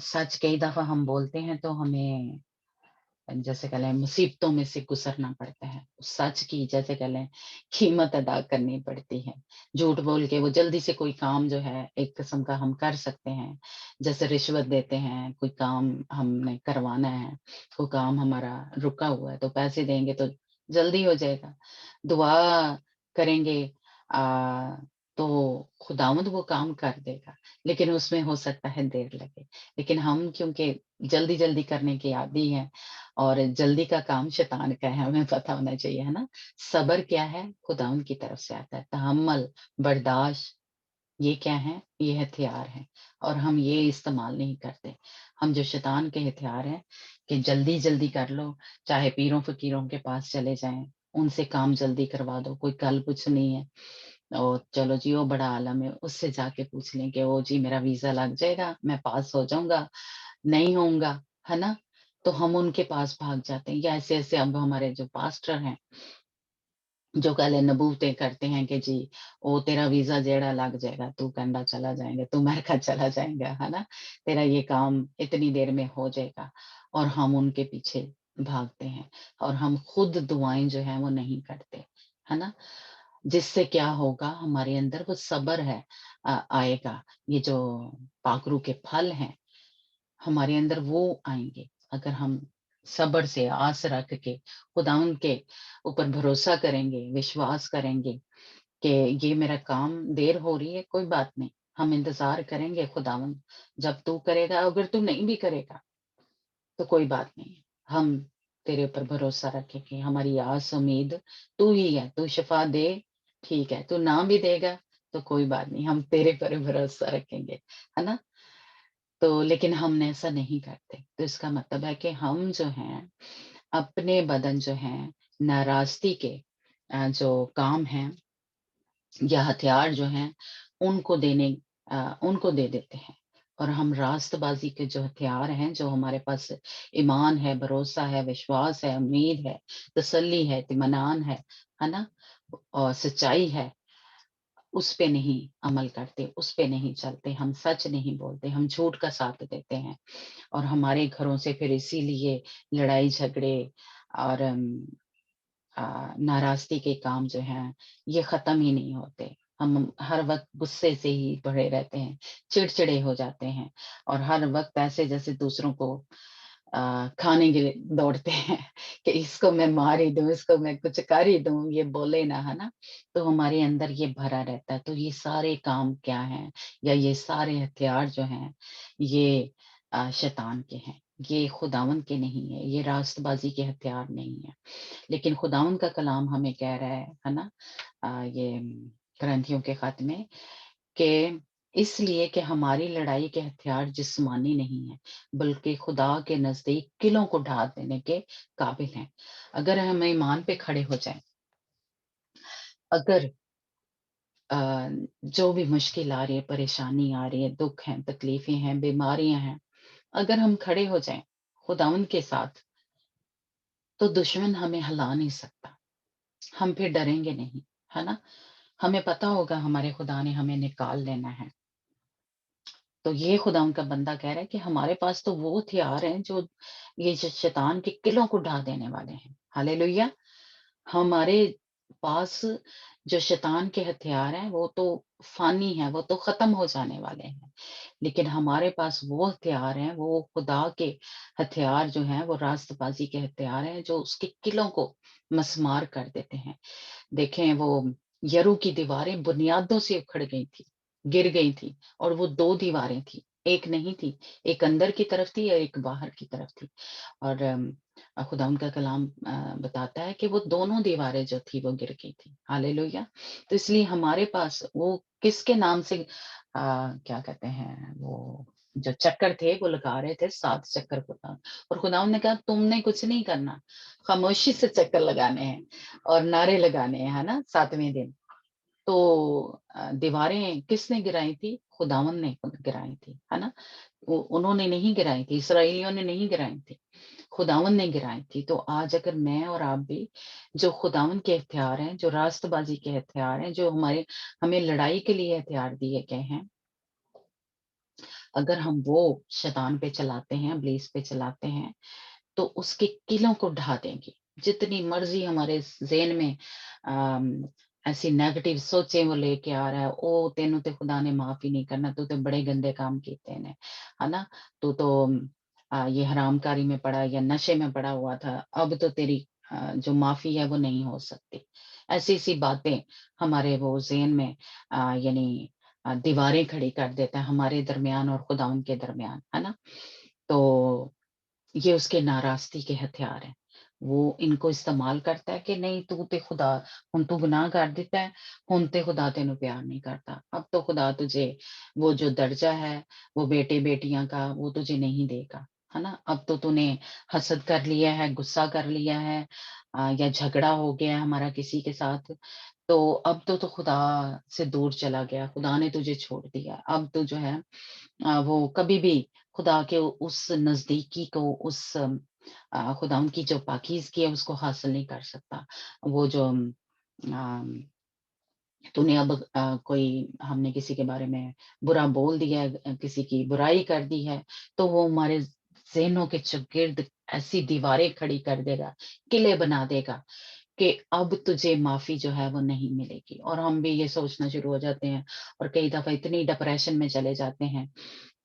सच कई दफ़ा हम बोलते हैं तो हमें जैसे कह लें मुसीबतों में से गुजरना पड़ता है। सच की जैसे कह लें कीमत अदा करनी पड़ती है। झूठ बोल के वो जल्दी से कोई काम जो है एक किस्म का हम कर सकते हैं। जैसे रिश्वत देते हैं, कोई काम हमने करवाना है, कोई काम हमारा रुका हुआ है तो पैसे देंगे तो जल्दी हो जाएगा। दुआ करेंगे अ, तो खुदावंद वो काम कर देगा, लेकिन उसमें हो सकता है देर लगे। लेकिन हम क्योंकि जल्दी-जल्दी करने के आदी हैं और जल्दी का काम शैतान का है, हमें पता होना चाहिए, है ना? सब्र क्या है? खुदावंद की तरफ से आता है। तहम्मुल, बर्दाश्त, ये क्या है? ये हथियार हैं और हम ये इस्तेमाल नहीं करते। हम जो शैतान के हथियार हैं कि जल्दी-जल्दी कर लो, चाहे पीरों-फ़कीरों के पास चले जाएँ, उनसे काम जल्दी करवा दो, कोई कल-कुछ नहीं है। चलो जी, वो बड़ा आलम है, उससे जाके पूछ लें कि ओ जी मेरा वीज़ा लग जाएगा, मैं पास हो जाऊँगा, नहीं होऊँगा, है ना? तो हम उनके पास भाग जाते हैं या ऐसे-ऐसे अब हमारे जो पास्टर हैं, जो कहले नबूवतें करते हैं कि जी, ओ तेरा वीज़ा जेड़ा लग जाएगा, तू कनाडा चला जाएगा, तू अमेरिका चला जाएगा, है ना? तेरा ये काम इतनी देर में हो जाएगा और हम उनके पीछे भागते हैं और हम खुद दुआएँ जो हैं वो नहीं करते, है ना? जिससे क्या होगा हमारे अंदर वो सब्र है आएगा। ये जो पाखरू के फल हैं, हमारे अंदर वो आएँगे। अगर हम सब्र से आस रख के खुदावंद के ऊपर भरोसा करेंगे, विश्वास करेंगे कि ये मेरा काम देर हो रही है, कोई बात नहीं। हम इंतज़ार करेंगे खुदावंद, जब तू करेगा, अगर तू नहीं भी करेगा, तो कोई बात नहीं। हम तेरे ऊपर भरोसा रखेंगे, हमारी आस उम्मीद तू ही है, तू शिफ़ा दे, ठीक है, तू ना भी देगा, तो कोई बात नहीं, हम तेरे पर भरोसा रखेंगे, है ना? तो लेकिन हम ऐसा नहीं करते। तो इसका मतलब है कि हम जो हैं, अपने बदन जो हैं, नाराज़गी के जो काम हैं या हथियार जो हैं, उनको दे देते हैं। और हम रास्तबाज़ी के जो हथियार हैं, जो हमारे पास ईमान है, भरोसा है, विश्वास है, उम्मीद है, तसल्ली है, इत्मीनान है ना? और सच्चाई है, उस पे नहीं अमल करते, उस पे नहीं चलते, हम सच नहीं बोलते, हम झूठ का साथ देते हैं। और हमारे घरों से फिर इसीलिए लड़ाई झगड़े और नाराज़गी के काम जो हैं, ये ख़त्म ही नहीं होते। हम हर वक़्त गुस्से से ही भरे रहते हैं, चिड़चिड़े हो जाते हैं और हर वक़्त ऐसे जैसे दूसरों को खाने के लिए दौड़ते हैं कि इसको मैं मार ही दूँ, इसको मैं कुछ कर ही दूँ, ये बोले ना, है ना? तो हमारे अंदर ये भरा रहता है। तो ये सारे काम क्या हैं या ये सारे हथियार जो हैं, ये शैतान के हैं। ये खुदावंद के नहीं है, ये रास्तबाज़ी के हथियार नहीं है। लेकिन खुदावंद का कलाम हमें कह रहा है ना? ये ग्रंथियों के खत में कि इसलिए कि हमारी लड़ाई के हथियार जिस्मानी नहीं है, बल्कि खुदा के नज़दीक किलों को ढा देने के काबिल हैं। अगर हम ईमान पे खड़े हो जाएँ, अगर जो भी मुश्किल आ रही है, परेशानी आ रही है, दुख हैं, तकलीफें हैं, बीमारियां हैं, अगर हम खड़े हो जाएं खुदावंद के साथ, तो दुश्मन हमें हिला नहीं सकता। हम फिर डरेंगे नहीं, है ना? हमें पता होगा हमारे खुदा ने हमें निकाल लेना है। तो ये खुदावंद का बंदा कह रहा है कि हमारे पास तो वो हथियार हैं जो ये शैतान के किलों को ढा देने वाले हैं। हालेलुया! हमारे पास जो शैतान के हथियार हैं वो तो फ़ानी हैं, वो तो ख़त्म हो जाने वाले हैं। लेकिन हमारे पास वो हथियार हैं, वो खुदा के हथियार जो हैं, वो रास्तबाज़ी के हथियार हैं जो उसके किलों को मसमार कर देते हैं। देखें वो यरू की दीवारें बुनियादों से उखड़ गई थी, गिर गई थी और वो 2 दीवारें थी, एक नहीं थी, एक अंदर की तरफ थी और एक बाहर की तरफ थी। और खुदा उनका कलाम बताता है कि वो दोनों दीवारें जो थी वो गिर गई थी। हालेलुया! तो इसलिए हमारे पास वो किसके नाम से क्या कहते हैं वो जो चक्कर थे वो लगा रहे थे 7 चक्कर खुदा और खुदावंद ने कहा तुमने कुछ नहीं करना, खामोशी से चक्कर लगाने हैं और नारे लगाने हैं, है ना? 7वें दिन। तो दीवारें किसने गिराई थी? खुदावंद ने गिराई थी, है ना? उन्होंने नहीं गिराई थी, इस्राएलियों ने नहीं गिराई थी, खुदावंद ने गिराई थी। तो आज अगर मैं और आप भी जो खुदावंद के हथियार हैं, जो रास्तबाज़ी के हथियार हैं, जो हमें लड़ाई के लिए हथियार दिए गए हैं, अगर हम वो शैतान पे चलाते हैं, इब्लीस पे चलाते हैं, तो उसके किलों को ढा देंगे। जितनी मर्ज़ी हमारे ज़हन में अम, ऐसी नेगेटिव सोचें वो लेके आ रहा है, "ओ तेनू ते खुदा ने माफ़ ही नहीं करना, तू तो बड़े गंदे काम कीते ने।" है ना? "तू तो ये हरामकारी में पड़ा या नशे में पड़ा हुआ था, अब तो तेरी जो माफ़ी है वो नहीं हो सकती।" ऐसी-ऐसी बातें हमारे वो ज़हन में यानी दीवारें खड़ी कर देता है हमारे दरमियान और खुदावंद के दरमियान, है ना? तो ये उसके नाराज़गी के हथियार हैं। वो इनको इस्तेमाल करता है कि नहीं तू ते खुदा हुण तू गुनाह कर दिता है, हुण ते खुदा तेनू प्यार नहीं करता। अब तो खुदा तुझे वो जो दर्जा है, वो बेटे-बेटियाँ का वो तुझे नहीं देगा, है ना? अब तो तूने हसद कर लिया है, गुस्सा कर लिया है या झगड़ा हो गया है हमारा किसी के साथ, तो अब तो खुदा से दूर चला गया, खुदा ने तुझे छोड़ दिया। अब तो जो है वो कभी भी खुदा के उस नज़दीकी को उस खुदावंद की जो पाकीज़गी है उसको हासिल नहीं कर सकता। वो जो अम, तूने अब कोई हमने किसी के बारे में बुरा बोल दिया है, किसी की बुराई कर दी है, तो वो हमारे ज़हनों के चौगिर्द ऐसी दीवारें खड़ी कर देगा, किले बना देगा कि अब तुझे माफ़ी जो है वो नहीं मिलेगी और हम भी ये सोचना शुरू हो जाते हैं और कई दफ़ा इतनी डिप्रेशन में चले जाते हैं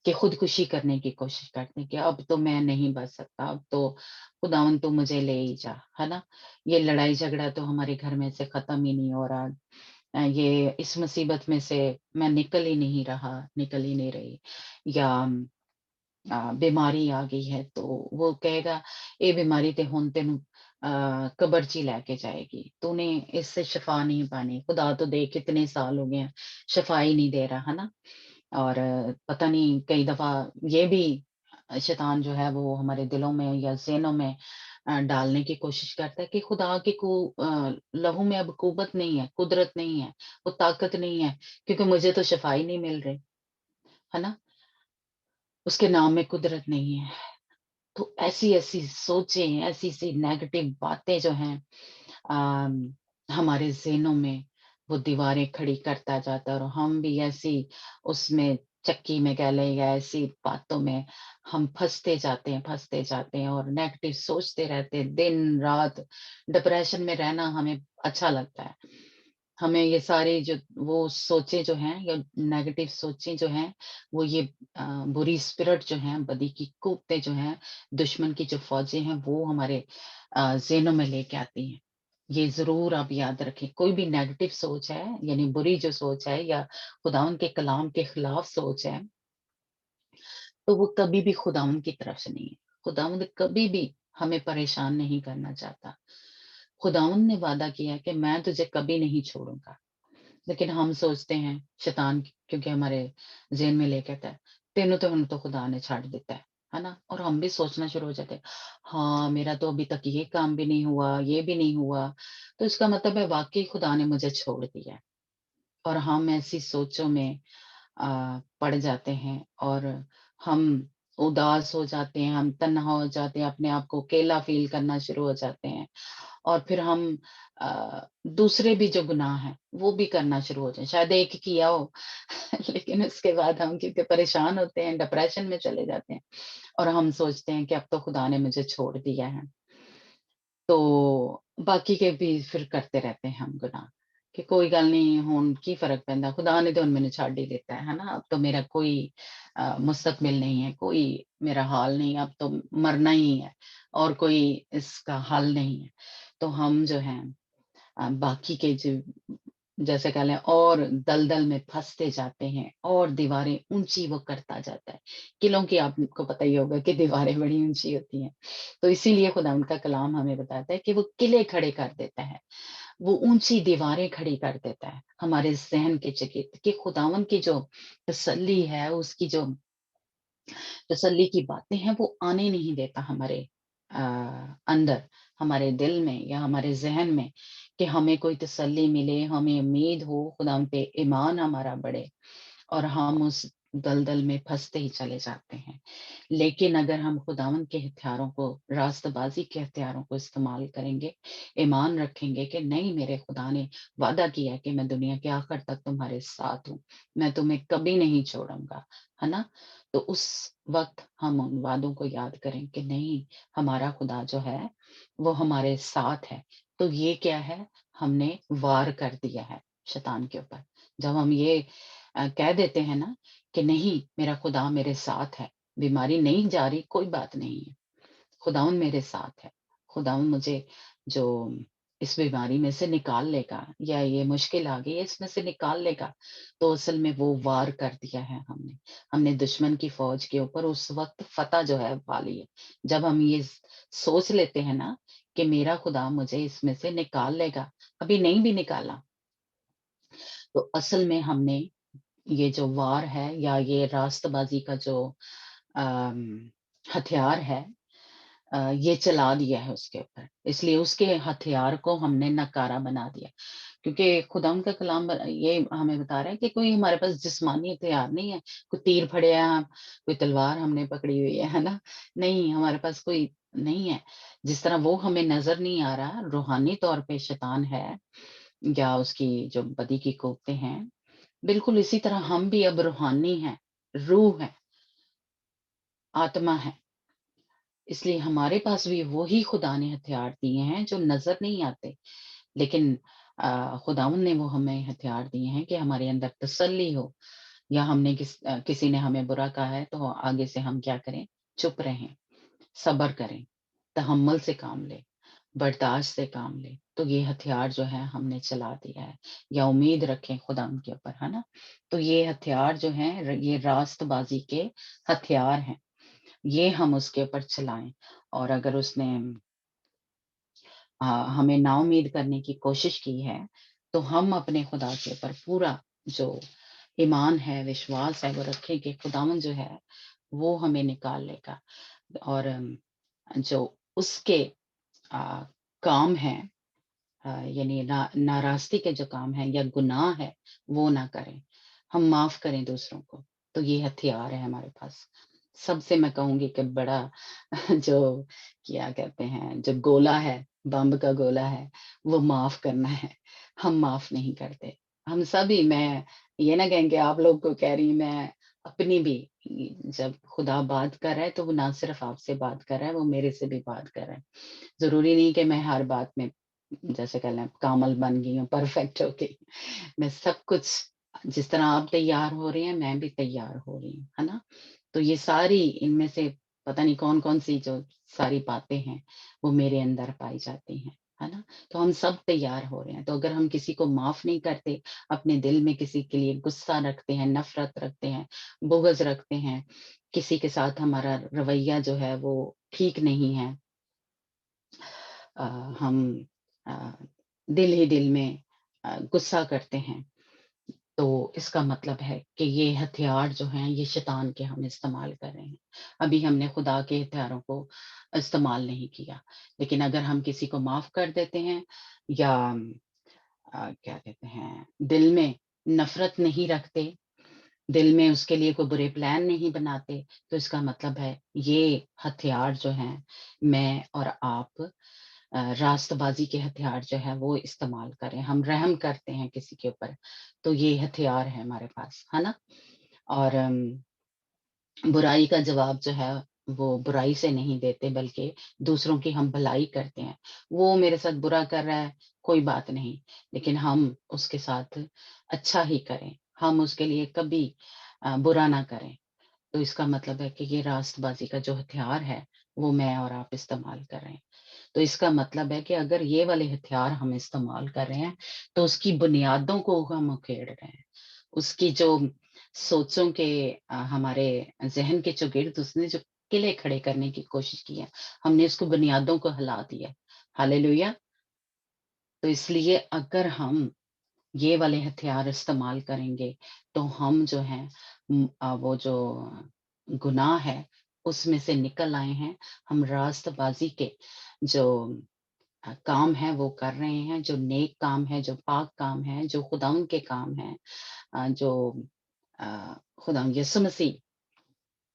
कि खुदकुशी करने की कोशिश करते हैं कि अब तो मैं नहीं बच सकता, अब तो खुदावंद तू मुझे ले ही जा, है ना? ये लड़ाई-झगड़ा तो हमारे घर में से खत्म ही नहीं हो रहा। ये इस मुसीबत में से मैं निकल ही नहीं रहा, निकल ही नहीं रही या बीमारी आ गई है तो वो कहेगा, "ये बीमारी ते हुण तेनू कब्र च ही लेके जाएगी, तूने इससे शिफा नहीं पानी, खुदा तो देख कितने साल हो गए हैं, शिफा ही नहीं दे रहा।" है ना? और पता नहीं कई दफ़ा ये भी शैतान जो है वो हमारे दिलों में या ज़हनों में डालने की कोशिश करता है कि खुदा की लहू में अब कुव्वत नहीं है, कुदरत नहीं है, वो ताकत नहीं है, क्योंकि मुझे तो शिफा ही नहीं मिल रही, है ना? उसके नाम में कुदरत नहीं है। तो ऐसी-ऐसी सोचें, ऐसी-ऐसी नेगेटिव बातें जो हैं हमारे ज़हनों में वो दीवारें खड़ी करता जाता है और हम भी ऐसी उसमें चक्की में कह लें या ऐसी बातों में हम फँसते जाते हैं और नेगेटिव सोचते रहते हैं, दिन-रात डिप्रेशन में रहना हमें अच्छा लगता है। हमें ये सारी जो वो सोचें जो हैं या नेगेटिव सोचें जो हैं, वो ये बुरी स्पिरिट जो हैं, बदी की कुत्तें जो हैं, दुश्मन की जो फ़ौजें हैं, वो हमारे ज़हनों में लेके आती हैं। ये ज़रूर आप याद रखें, कोई भी नेगेटिव सोच है, यानी बुरी जो सोच है या खुदावंद के कलाम के खिलाफ सोच है, तो वो कभी भी खुदावंद की तरफ से नहीं है। खुदावंद कभी भी हमें परेशान नहीं करना चाहता। खुदावंद ने वादा किया है कि मैं तुझे कभी नहीं छोड़ूँगा। लेकिन हम सोचते हैं शैतान क्योंकि हमारे ज़हन में लेके आता है, तेनू तो हुण तो खुदा ने छड्ड दिता है ना? और हम भी सोचना शुरू हो जाते हैं, हाँ, मेरा तो अभी तक ये काम भी नहीं हुआ, ये भी नहीं हुआ, तो इसका मतलब है वाक़ई खुदा ने मुझे छोड़ दिया है। और हम ऐसी सोचों में पड़ जाते हैं और हम उदास हो जाते हैं, हम तन्हा हो जाते हैं, अपने आप को अकेला फ़ील करना शुरू हो जाते हैं और फिर हम दूसरे भी जो गुनाह हैं, वो भी करना शुरू हो जाए। शायद एक किया हो लेकिन उसके बाद हम क्योंकि परेशान होते हैं, डिप्रेशन में चले जाते हैं और हम सोचते हैं कि अब तो खुदा ने मुझे छोड़ दिया है। तो बाकी के भी फिर करते रहते हैं हम गुनाह कि कोई गल नहीं हुण की फ़र्क पैंदा, खुदा ने तो हुण मैनू छड्ड ही दिता है ना? अब तो मेरा कोई मुस्तकबिल नहीं है, कोई मेरा हाल नहीं है, अब तो मरना ही है और कोई इसका हल नहीं है। तो हम जो हैं बाकी के जो जैसे कह लें और दलदल में फँसते जाते हैं और दीवारें ऊँची वो करता जाता है। किलों की आपको पता ही होगा कि दीवारें बड़ी ऊँची होती हैं। तो इसीलिए खुदा उनका कलाम हमें बताता है कि वो किले खड़े कर देता है, वो ऊँची दीवारें खड़ी कर देता है, हमारे ज़हन के चकित कि खुदावन की जो तसल्ली है, उसकी जो तसल्ली की बातें हैं वो आने नहीं देता हमारे अ, अंदर, हमारे दिल में या हमारे ज़हन में कि हमें कोई तसल्ली मिले, हमें उम्मीद हो, खुदावंद पे ईमान हमारा बढ़े और हम उस दलदल में फँसते ही चले जाते हैं। लेकिन अगर हम खुदावंद के हथियारों को, रास्तबाज़ी के हथियारों को इस्तेमाल करेंगे, ईमान रखेंगे कि नहीं मेरे खुदा ने वादा किया है कि मैं दुनिया के आखिर तक तुम्हारे साथ हूँ, मैं तुम्हें कभी नहीं छोड़ूँगा, है ना? तो उस वक़्त हम उन वादों को याद करें कि नहीं, हमारा खुदा जो है, वो हमारे साथ है। तो ये क्या है? हमने वार कर दिया है शैतान के ऊपर। जब हम ये कह देते हैं ना कि नहीं, मेरा खुदा मेरे साथ है, बीमारी नहीं जा रही, कोई बात नहीं है, खुदावंद मेरे साथ है, खुदावंद मुझे जो इस बीमारी में से निकाल लेगा या ये मुश्किल आ गई है, इसमें से निकाल लेगा। तो असल में वो वार कर दिया है हमने। हमने दुश्मन की फ़ौज के ऊपर उस वक़्त फ़तह जो है पा ली है। जब हम ये सोच लेते हैं ना कि मेरा खुदा मुझे इसमें से निकाल लेगा, अभी नहीं भी निकाला, तो असल में हमने ये जो वार है या ये रास्तबाज़ी का जो अम, हथियार है, ये चला दिया है उसके ऊपर। इसलिए उसके हथियार को हमने नकारा बना दिया। क्योंकि खुदा का कलाम ये हमें बता रहा है कि कोई हमारे पास जिस्मानी हथियार नहीं है, कोई तीर फड़िया, कोई तलवार हमने पकड़ी हुई है ना? नहीं, हमारे पास कोई नहीं है। जिस तरह वो हमें नज़र नहीं आ रहा, रूहानी तौर पे शैतान है या उसकी जो बदी की कोफ्ते हैं, बिल्कुल इसी तरह हम भी अब रूहानी हैं, रूह है, आत्मा है। इसलिए हमारे पास भी वही खुदा ने हथियार दिए हैं जो नज़र नहीं आते। लेकिन खुदावंद ने वो हमें हथियार दिए हैं कि हमारे अंदर तसल्ली हो या किसी ने हमें बुरा कहा है तो आगे से हम क्या करें? चुप रहें, सब्र करें, तहम्मुल से काम लें, बर्दाश्त से काम लें। तो ये हथियार जो है हमने चला दिया है या उम्मीद रखें खुदावंद के ऊपर, है ना? तो ये हथियार जो हैं ये रास्तबाज़ी के हथियार हैं। ये हम उसके ऊपर चलाएँ और अगर उसने हमें नाउम्मीद करने की कोशिश की है, तो हम अपने खुदा के ऊपर पूरा जो ईमान है, विश्वास है, वो रखें कि खुदावंद जो है, वो हमें निकाल लेगा और जो उसके अ, काम हैं यानी नाराज़गी के जो काम हैं या गुनाह है, वो ना करें। हम माफ़ करें दूसरों को, तो ये हथियार है हमारे पास। सबसे मैं कहूँगी कि बड़ा जो क्या कहते हैं, जो गोला है, बम का गोला है, वो माफ़ करना है। हम माफ़ नहीं करते। हम सभी मैं ये ना कहें कि आप लोग को कह रही हूँ, मैं अपनी भी जब खुदा बात कर रहा है, तो वो ना सिर्फ़ आपसे बात कर रहा है, वो मेरे से भी बात कर रहा है। ज़रूरी नहीं कि मैं हर बात में जैसे कह लें कामल बन गई हूँ, परफेक्ट हो गई। मैं सब कुछ जिस तरह आप तैयार हो रही हैं, मैं भी तैयार हो रही हूँ, है ना? तो ये सारी इनमें से पता नहीं कौन-कौन सी जो सारी बातें हैं, वो मेरे अंदर पाई जाती हैं, है ना? तो हम सब तैयार हो रहे हैं। तो अगर हम किसी को माफ़ नहीं करते, अपने दिल में किसी के लिए गुस्सा रखते हैं, नफ़रत रखते हैं, बुग़्ज़ रखते हैं, किसी के साथ हमारा रवैया जो है वो ठीक नहीं है, अ, हम अ, दिल ही दिल में गुस्सा करते हैं, तो इसका मतलब है कि ये हथियार जो हैं, ये शैतान के हम इस्तेमाल कर रहे हैं। अभी हमने खुदा के हथियारों को इस्तेमाल नहीं किया। लेकिन अगर हम किसी को माफ़ कर देते हैं या क्या कहते हैं, दिल में नफरत नहीं रखते, दिल में उसके लिए कोई बुरे प्लान नहीं बनाते, तो इसका मतलब है ये हथियार जो हैं मैं और आप रास्तबाजी के हथियार जो है वो इस्तेमाल करें। हम रहम करते हैं किसी के ऊपर, तो ये हथियार है हमारे पास, है ना? और बुराई का जवाब जो है वो बुराई से नहीं देते, बल्कि दूसरों की हम भलाई करते हैं। वो मेरे साथ बुरा कर रहा है, कोई बात नहीं, लेकिन हम उसके साथ अच्छा ही करें, हम उसके लिए कभी बुरा ना करें। तो इसका मतलब है कि ये रास्तबाजी का जो हथियार है वो मैं और आप इस्तेमाल कर रहे हैं। तो इसका मतलब है कि अगर ये वाले हथियार हम इस्तेमाल कर रहे हैं, तो उसकी बुनियादों को हम उखेड़ रहे हैं। उसकी जो सोचों के हमारे ज़हन के चौगिर्द उसने जो किले खड़े करने की कोशिश की है, हमने उसको बुनियादों को हिला दिया। हालेलुया! तो इसलिए अगर हम ये वाले हथियार इस्तेमाल करेंगे, तो हम जो हैं वो जो गुनाह है, उसमें से निकल आए हैं। हम रास्तबाज़ी के जो काम है वो कर रहे हैं, जो नेक काम है, जो पाक काम है, जो खुदावंद के काम हैं, जो खुदावंद यीशु मसीह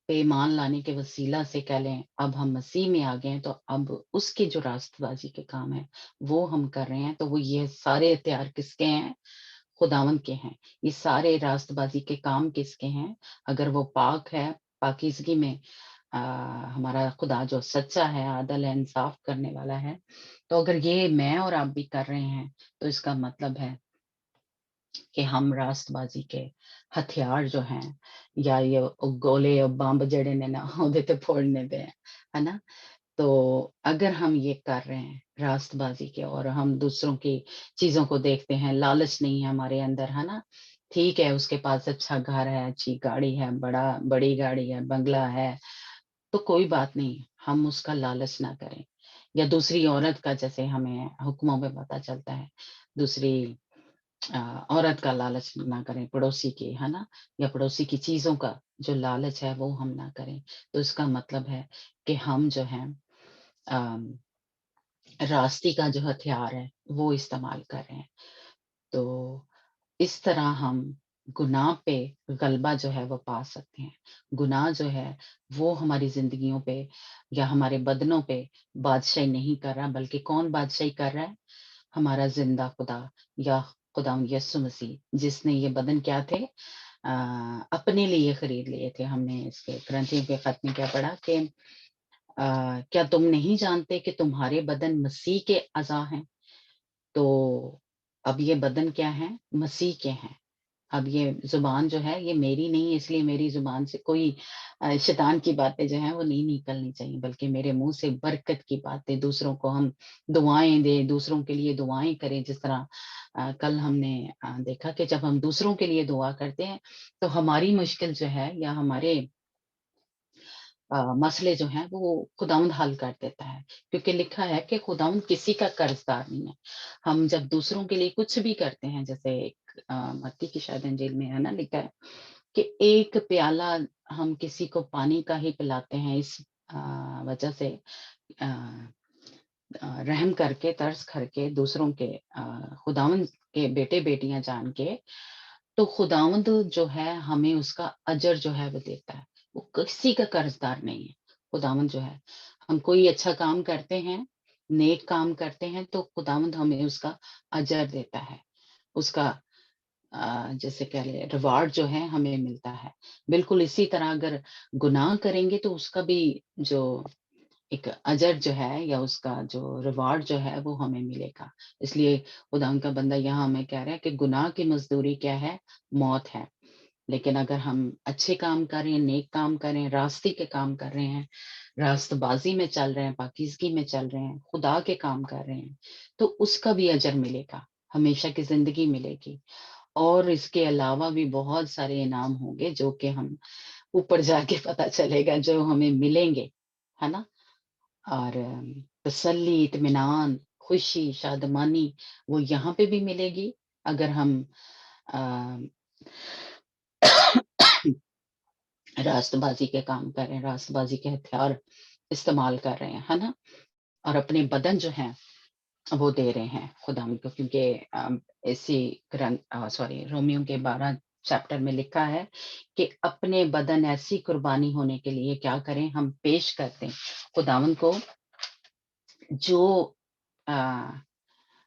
पे ईमान लाने के वसीला से कह लें, अब हम मसीह में आ गए हैं, तो अब उसके जो रास्तबाज़ी के काम हैं, वो हम कर रहे हैं। तो वो ये सारे हथियार किसके हैं? खुदावंद के हैं। ये सारे रास्तबाज़ी के काम किसके हैं? अगर वो पाक है, पाकीज़गी में अ, हमारा खुदा जो सच्चा है, आदल है, इंसाफ करने वाला है, तो अगर ये मैं और आप भी कर रहे हैं, तो इसका मतलब है कि हम रास्तबाज़ी के हथियार जो हैं या ये गोले और बम जेड़े ने ना ओहदे ते फोड़ने दे, है ना? तो अगर हम ये कर रहे हैं रास्तबाज़ी के और हम दूसरों की चीज़ों को देखते हैं, लालच नहीं है हमारे अंदर, है ना? ठीक है, उसके पास अच्छा घर है, अच्छी गाड़ी है, बड़ी गाड़ी है, बंगला है, तो कोई बात नहीं, हम उसका लालच ना करें। या दूसरी औरत का जैसे हमें हुक्मों में पता चलता है, दूसरी अ, औरत का लालच ना करें, पड़ोसी की, है ना? या पड़ोसी की चीज़ों का जो लालच है वो हम ना करें। तो इसका मतलब है कि हम जो हैं अम, रास्ते का जो हथियार है वो इस्तेमाल कर रहे हैं। तो इस तरह हम गुनाह पे गलबा जो है वो पा सकते हैं। गुनाह जो है वो हमारी ज़िंदगियों पे या हमारे बदनों पे बादशाही नहीं कर रहा, बल्कि कौन बादशाही कर रहा है? हमारा ज़िंदा खुदा या खुदावंद यीशु मसीह, जिसने ये बदन क्या थे अपने लिए खरीद लिए थे। हमने इसके ग्रंथियों के खत में क्या पढ़ा कि क्या तुम नहीं जानते कि तुम्हारे बदन मसीह के अज़ा हैं? तो अब ये बदन क्या है? मसीह के हैं। अब ये ज़ुबान जो है ये मेरी नहीं है, इसलिए मेरी ज़ुबान से कोई शैतान की बातें जो हैं वो नहीं निकलनी चाहिए, बल्कि मेरे मुँह से बरकत की बातें, दूसरों को हम दुआएँ दें, दूसरों के लिए दुआएँ करें। जिस तरह कल हमने देखा कि जब हम दूसरों के लिए दुआ करते हैं, तो हमारी मुश्किल जो है या हमारे मसले जो हैं वो खुदावंद हल कर देता है, क्योंकि लिखा है कि खुदावंद किसी का कर्जदार नहीं है। हम जब दूसरों के लिए कुछ भी करते हैं, जैसे एक मत्ती की शायद इंजील में है ना लिखा है कि एक प्याला हम किसी को पानी का ही पिलाते हैं, इस वजह से अ, रहम करके तरस करके दूसरों के खुदावंद के बेटे बेटियां जान के, तो खुदावंद जो है हमें उसका अजर जो है वो देता है। वो किसी का कर्जदार नहीं है। खुदावंद जो है, हम कोई अच्छा काम करते हैं, नेक काम करते हैं, तो खुदावंद हमें उसका अजर देता है। उसका जैसे कह लें रिवार्ड जो है हमें मिलता है। बिल्कुल इसी तरह अगर गुनाह करेंगे तो उसका भी जो एक अजर जो है या उसका जो रिवार्ड जो है वो हमें मिलेगा। इसलिए खुदा उनका बंदा यहाँ हमें कह रहा है कि गुनाह की मजदूरी क्या है? मौत है। लेकिन अगर हम अच्छे काम कर रहे हैं, नेक काम कर रहे हैं, रास्ते के काम कर रहे हैं, रास्तबाजी में चल रहे हैं, पाकीज़गी में चल रहे हैं, खुदा के काम कर रहे हैं, तो उसका भी अजर मिलेगा, हमेशा की ज़िंदगी मिलेगी। और इसके अलावा भी बहुत सारे इनाम होंगे जो कि हम ऊपर जाके पता चलेगा जो हमें मिलेंगे, है ना? और तसल्ली, इत्मीनान, खुशी, शादमानी वो यहाँ पे भी मिलेगी अगर हम अ, रास्तबाज़ी के काम कर रहे हैं, रास्तबाज़ी के हथियार इस्तेमाल कर रहे हैं, है ना? और अपने बदन जो हैं وہ دے رہے ہیں خدا کو، کیونکہ اسی رومیو کے 12 چیپٹر میں لکھا ہے کہ اپنے بدن ایسی قربانی ہونے کے لیے کیا کریں، ہم پیش کرتے ہیں خداوند کو جو آ،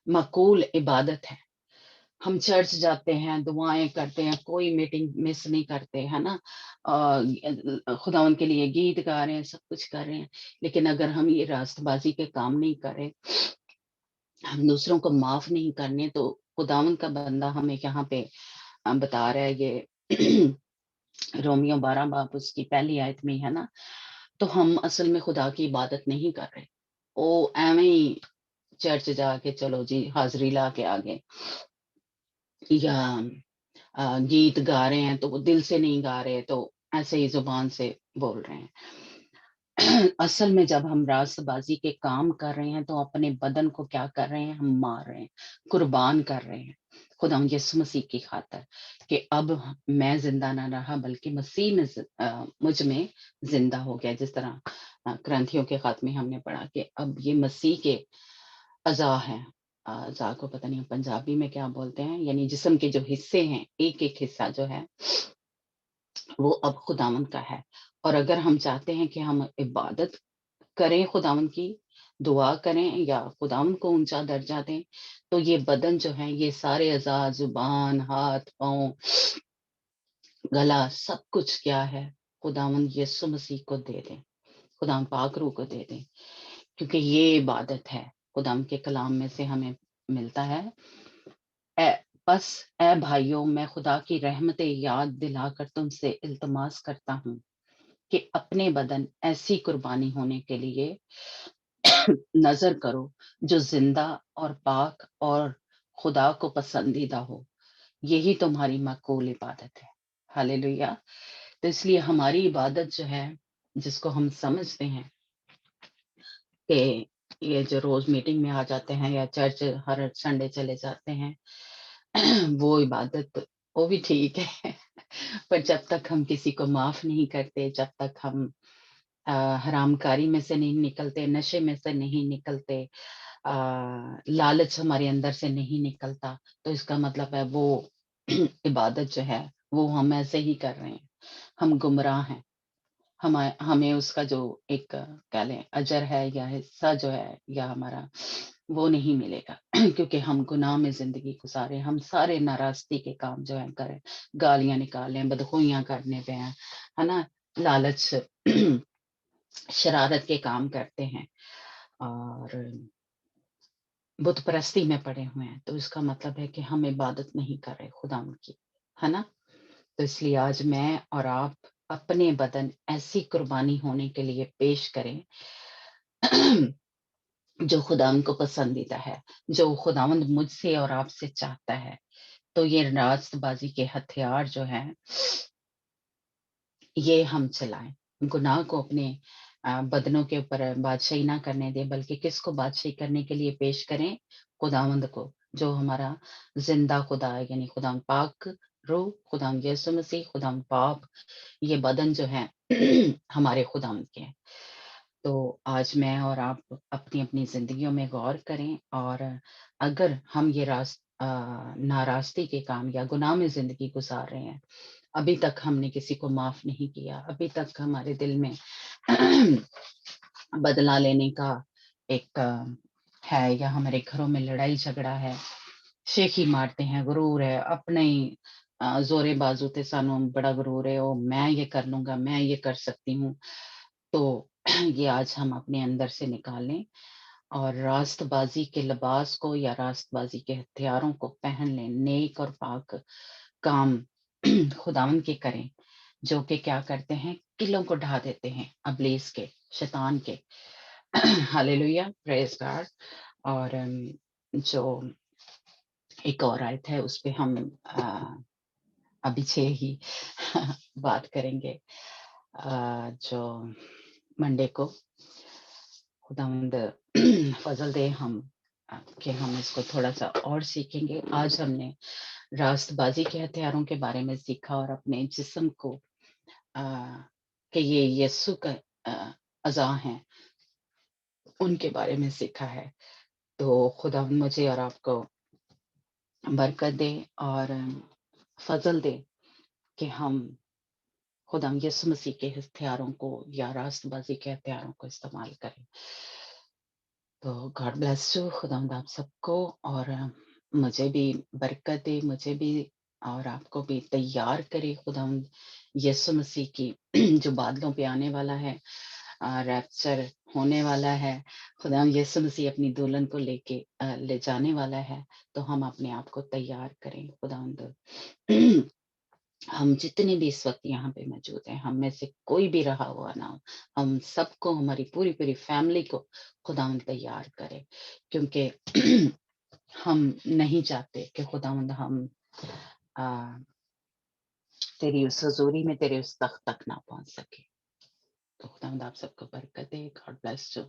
معقول عبادت ہے۔ ہم چرچ جاتے ہیں، دعائیں کرتے ہیں، کوئی میٹنگ مس نہیں کرتے، ہے نا، خداوند کے لیے گیت گا رہے ہیں، سب کچھ کر رہے ہیں، لیکن اگر ہم یہ راست بازی کے کام نہیں کریں، ہم دوسروں کو معاف نہیں کرنے، تو خداوند کا بندہ ہمیں یہاں پہ بتا رہا ہے یہ رومیو 12 باب اس کی پہلی آیت میں ہے نا، تو ہم اصل میں خدا کی عبادت نہیں کر رہے، وہ ایویں ہی چرچ جا کے چلو جی حاضری لا کے آگے، یا گیت گا رہے ہیں تو وہ دل سے نہیں گا رہے، تو ایسے ہی زبان سے بول رہے ہیں۔ اصل میں جب ہم راست بازی کے کام کر رہے ہیں تو اپنے بدن کو کیا کر رہے ہیں، ہم مار رہے ہیں، قربان کر رہے ہیں خدا یسوع مسیح کی خاطر، کہ اب میں زندہ نہ رہا بلکہ مسیح میں مجھ میں زندہ ہو گیا، جس طرح کرنتھیوں کے خط میں ہم نے پڑھا کہ اب یہ مسیح کے اعضاء ہیں، اعضاء کو پتہ نہیں پنجابی میں کیا بولتے ہیں، یعنی جسم کے جو حصے ہیں، ایک ایک حصہ جو ہے وہ اب خداوند کا ہے۔ اور اگر ہم چاہتے ہیں کہ ہم عبادت کریں خداوند کی، دعا کریں یا خداوند کو اونچا درجہ دیں، تو یہ بدن جو ہے، یہ سارے اعضاء، زبان، ہاتھ، پاؤں، گلا، سب کچھ کیا ہے، خداوند یسوع مسیح کو دے دیں، خداوند پاک روح کو دے دیں، کیونکہ یہ عبادت ہے۔ خداوند کے کلام میں سے ہمیں ملتا ہے، اے بس اے بھائیوں، میں خدا کی رحمتیں یاد دلا کر تم سے التماس کرتا ہوں کہ اپنے بدن ایسی قربانی ہونے کے لیے نظر کرو جو زندہ اور پاک اور خدا کو پسندیدہ ہو، یہی تمہاری معقول عبادت ہے۔ ہاللیلویہ۔ تو اس لیے ہماری عبادت جو ہے، جس کو ہم سمجھتے ہیں کہ یہ جو روز میٹنگ میں آ جاتے ہیں یا چرچ ہر سنڈے چلے جاتے ہیں، وہ عبادت وہ بھی ٹھیک ہے، پر جب تک ہم کسی کو معاف نہیں کرتے، جب تک ہم حرام کاری میں سے نہیں نکلتے، نشے میں سے نہیں نکلتے، لالچ ہمارے اندر سے نہیں نکلتا، تو اس کا مطلب ہے وہ عبادت جو ہے وہ ہم ایسے ہی کر رہے ہیں، ہم گمراہ ہیں، ہمیں اس کا جو ایک کہہ لیں اجر ہے یا حصہ جو ہے یا ہمارا وہ نہیں ملے گا، کیونکہ ہم گناہ میں زندگی گزارے، ہم سارے ناراستی کے کام جو ہے کریں، گالیاں نکالیں، بدخوئیاں کرنے پہ ہیں، ہے نا، لالچ شرارت کے کام کرتے ہیں اور بت پرستی میں پڑے ہوئے ہیں، تو اس کا مطلب ہے کہ ہم عبادت نہیں کر رہے خدا کی، ہے نا۔ تو اس لیے آج میں اور آپ اپنے بدن ایسی قربانی ہونے کے لیے پیش کریں جو خداوند کو پسندیدہ ہے، جو خداوند مجھ سے اور آپ سے چاہتا ہے۔ تو یہ راست بازی کے ہتھیار جو ہیں یہ ہم چلائیں، گناہ کو اپنے بدنوں کے اوپر بادشاہی نہ کرنے دیں، بلکہ کس کو بادشاہی کرنے کے لیے پیش کریں، خداوند کو، جو ہمارا زندہ خدا ہے، یعنی خداوند پاک روح، خداوند یسوع مسیح، خداوند پاک، یہ بدن جو ہے ہمارے خداوند کے ہیں۔ تو آج میں اور آپ اپنی اپنی زندگیوں میں غور کریں، اور اگر ہم یہ ناراستی کے کام یا گناہ میں زندگی گزار رہے ہیں، ابھی تک ہم نے کسی کو معاف نہیں کیا، ابھی تک ہمارے دل میں بدلہ لینے کا ایک ہے، یا ہمارے گھروں میں لڑائی جھگڑا ہے، شیخی مارتے ہیں، غرور ہے، اپنے ہی زورے بازو تے سانو بڑا غرور ہے، او میں یہ کر لوں گا، میں یہ کر سکتی ہوں، تو یہ آج ہم اپنے اندر سے نکالیں اور راست بازی کے لباس کو یا راست بازی کے ہتھیاروں کو پہن لیں، نیک اور پاک کام خداوند کے کریں، جو کہ کیا کرتے ہیں، قلوں کو ڈھا دیتے ہیں ابلیس کے، شیطان کے۔ ہاللیلویہ، پریز گاڈ۔ اور جو ایک اور آیت ہے اس پہ ہم ابھی ہی بات کریں گے، جو منڈے کو خداوند فضل دے ہم کہ ہم اس کو تھوڑا سا اور سیکھیں گے۔ آج ہم نے راست بازی کے ہتھیاروں کے بارے میں سیکھا، اور اپنے جسم کو کہ یہ یسوع کا اعضاء ہیں ان کے بارے میں سیکھا ہے۔ تو خدا مجھے اور آپ کو برکت دے اور فضل دے کہ ہم خدا یسوع مسیح کے ہتھیاروں کو یا راست بازی کے ہتھیاروں کو استعمال کریں. تو گاڈ بلیس یو. خدا آپ سب کو اور مجھے بھی برکت دے، مجھے بھی اور آپ کو بھی تیار کرے خدا یسوع مسیح کی جو بادلوں پہ آنے والا ہے، ریپچر ہونے والا ہے. خدا یسوع مسیح اپنی دلہن کو لے جانے والا ہے، تو ہم اپنے آپ کو تیار کریں. خدا ہم جتنے بھی اس وقت یہاں پہ موجود ہیں، ہم میں سے کوئی بھی رہا ہوا نہ ہو، ہم سب کو، ہماری پوری پوری فیملی کو خداوند تیار کرے، کیونکہ ہم نہیں چاہتے کہ خداوند ہم تیری اس حضوری میں، تیرے اس تخت تک نہ پہنچ سکے. تو خداوند آپ سب کو برکت دے. God bless you.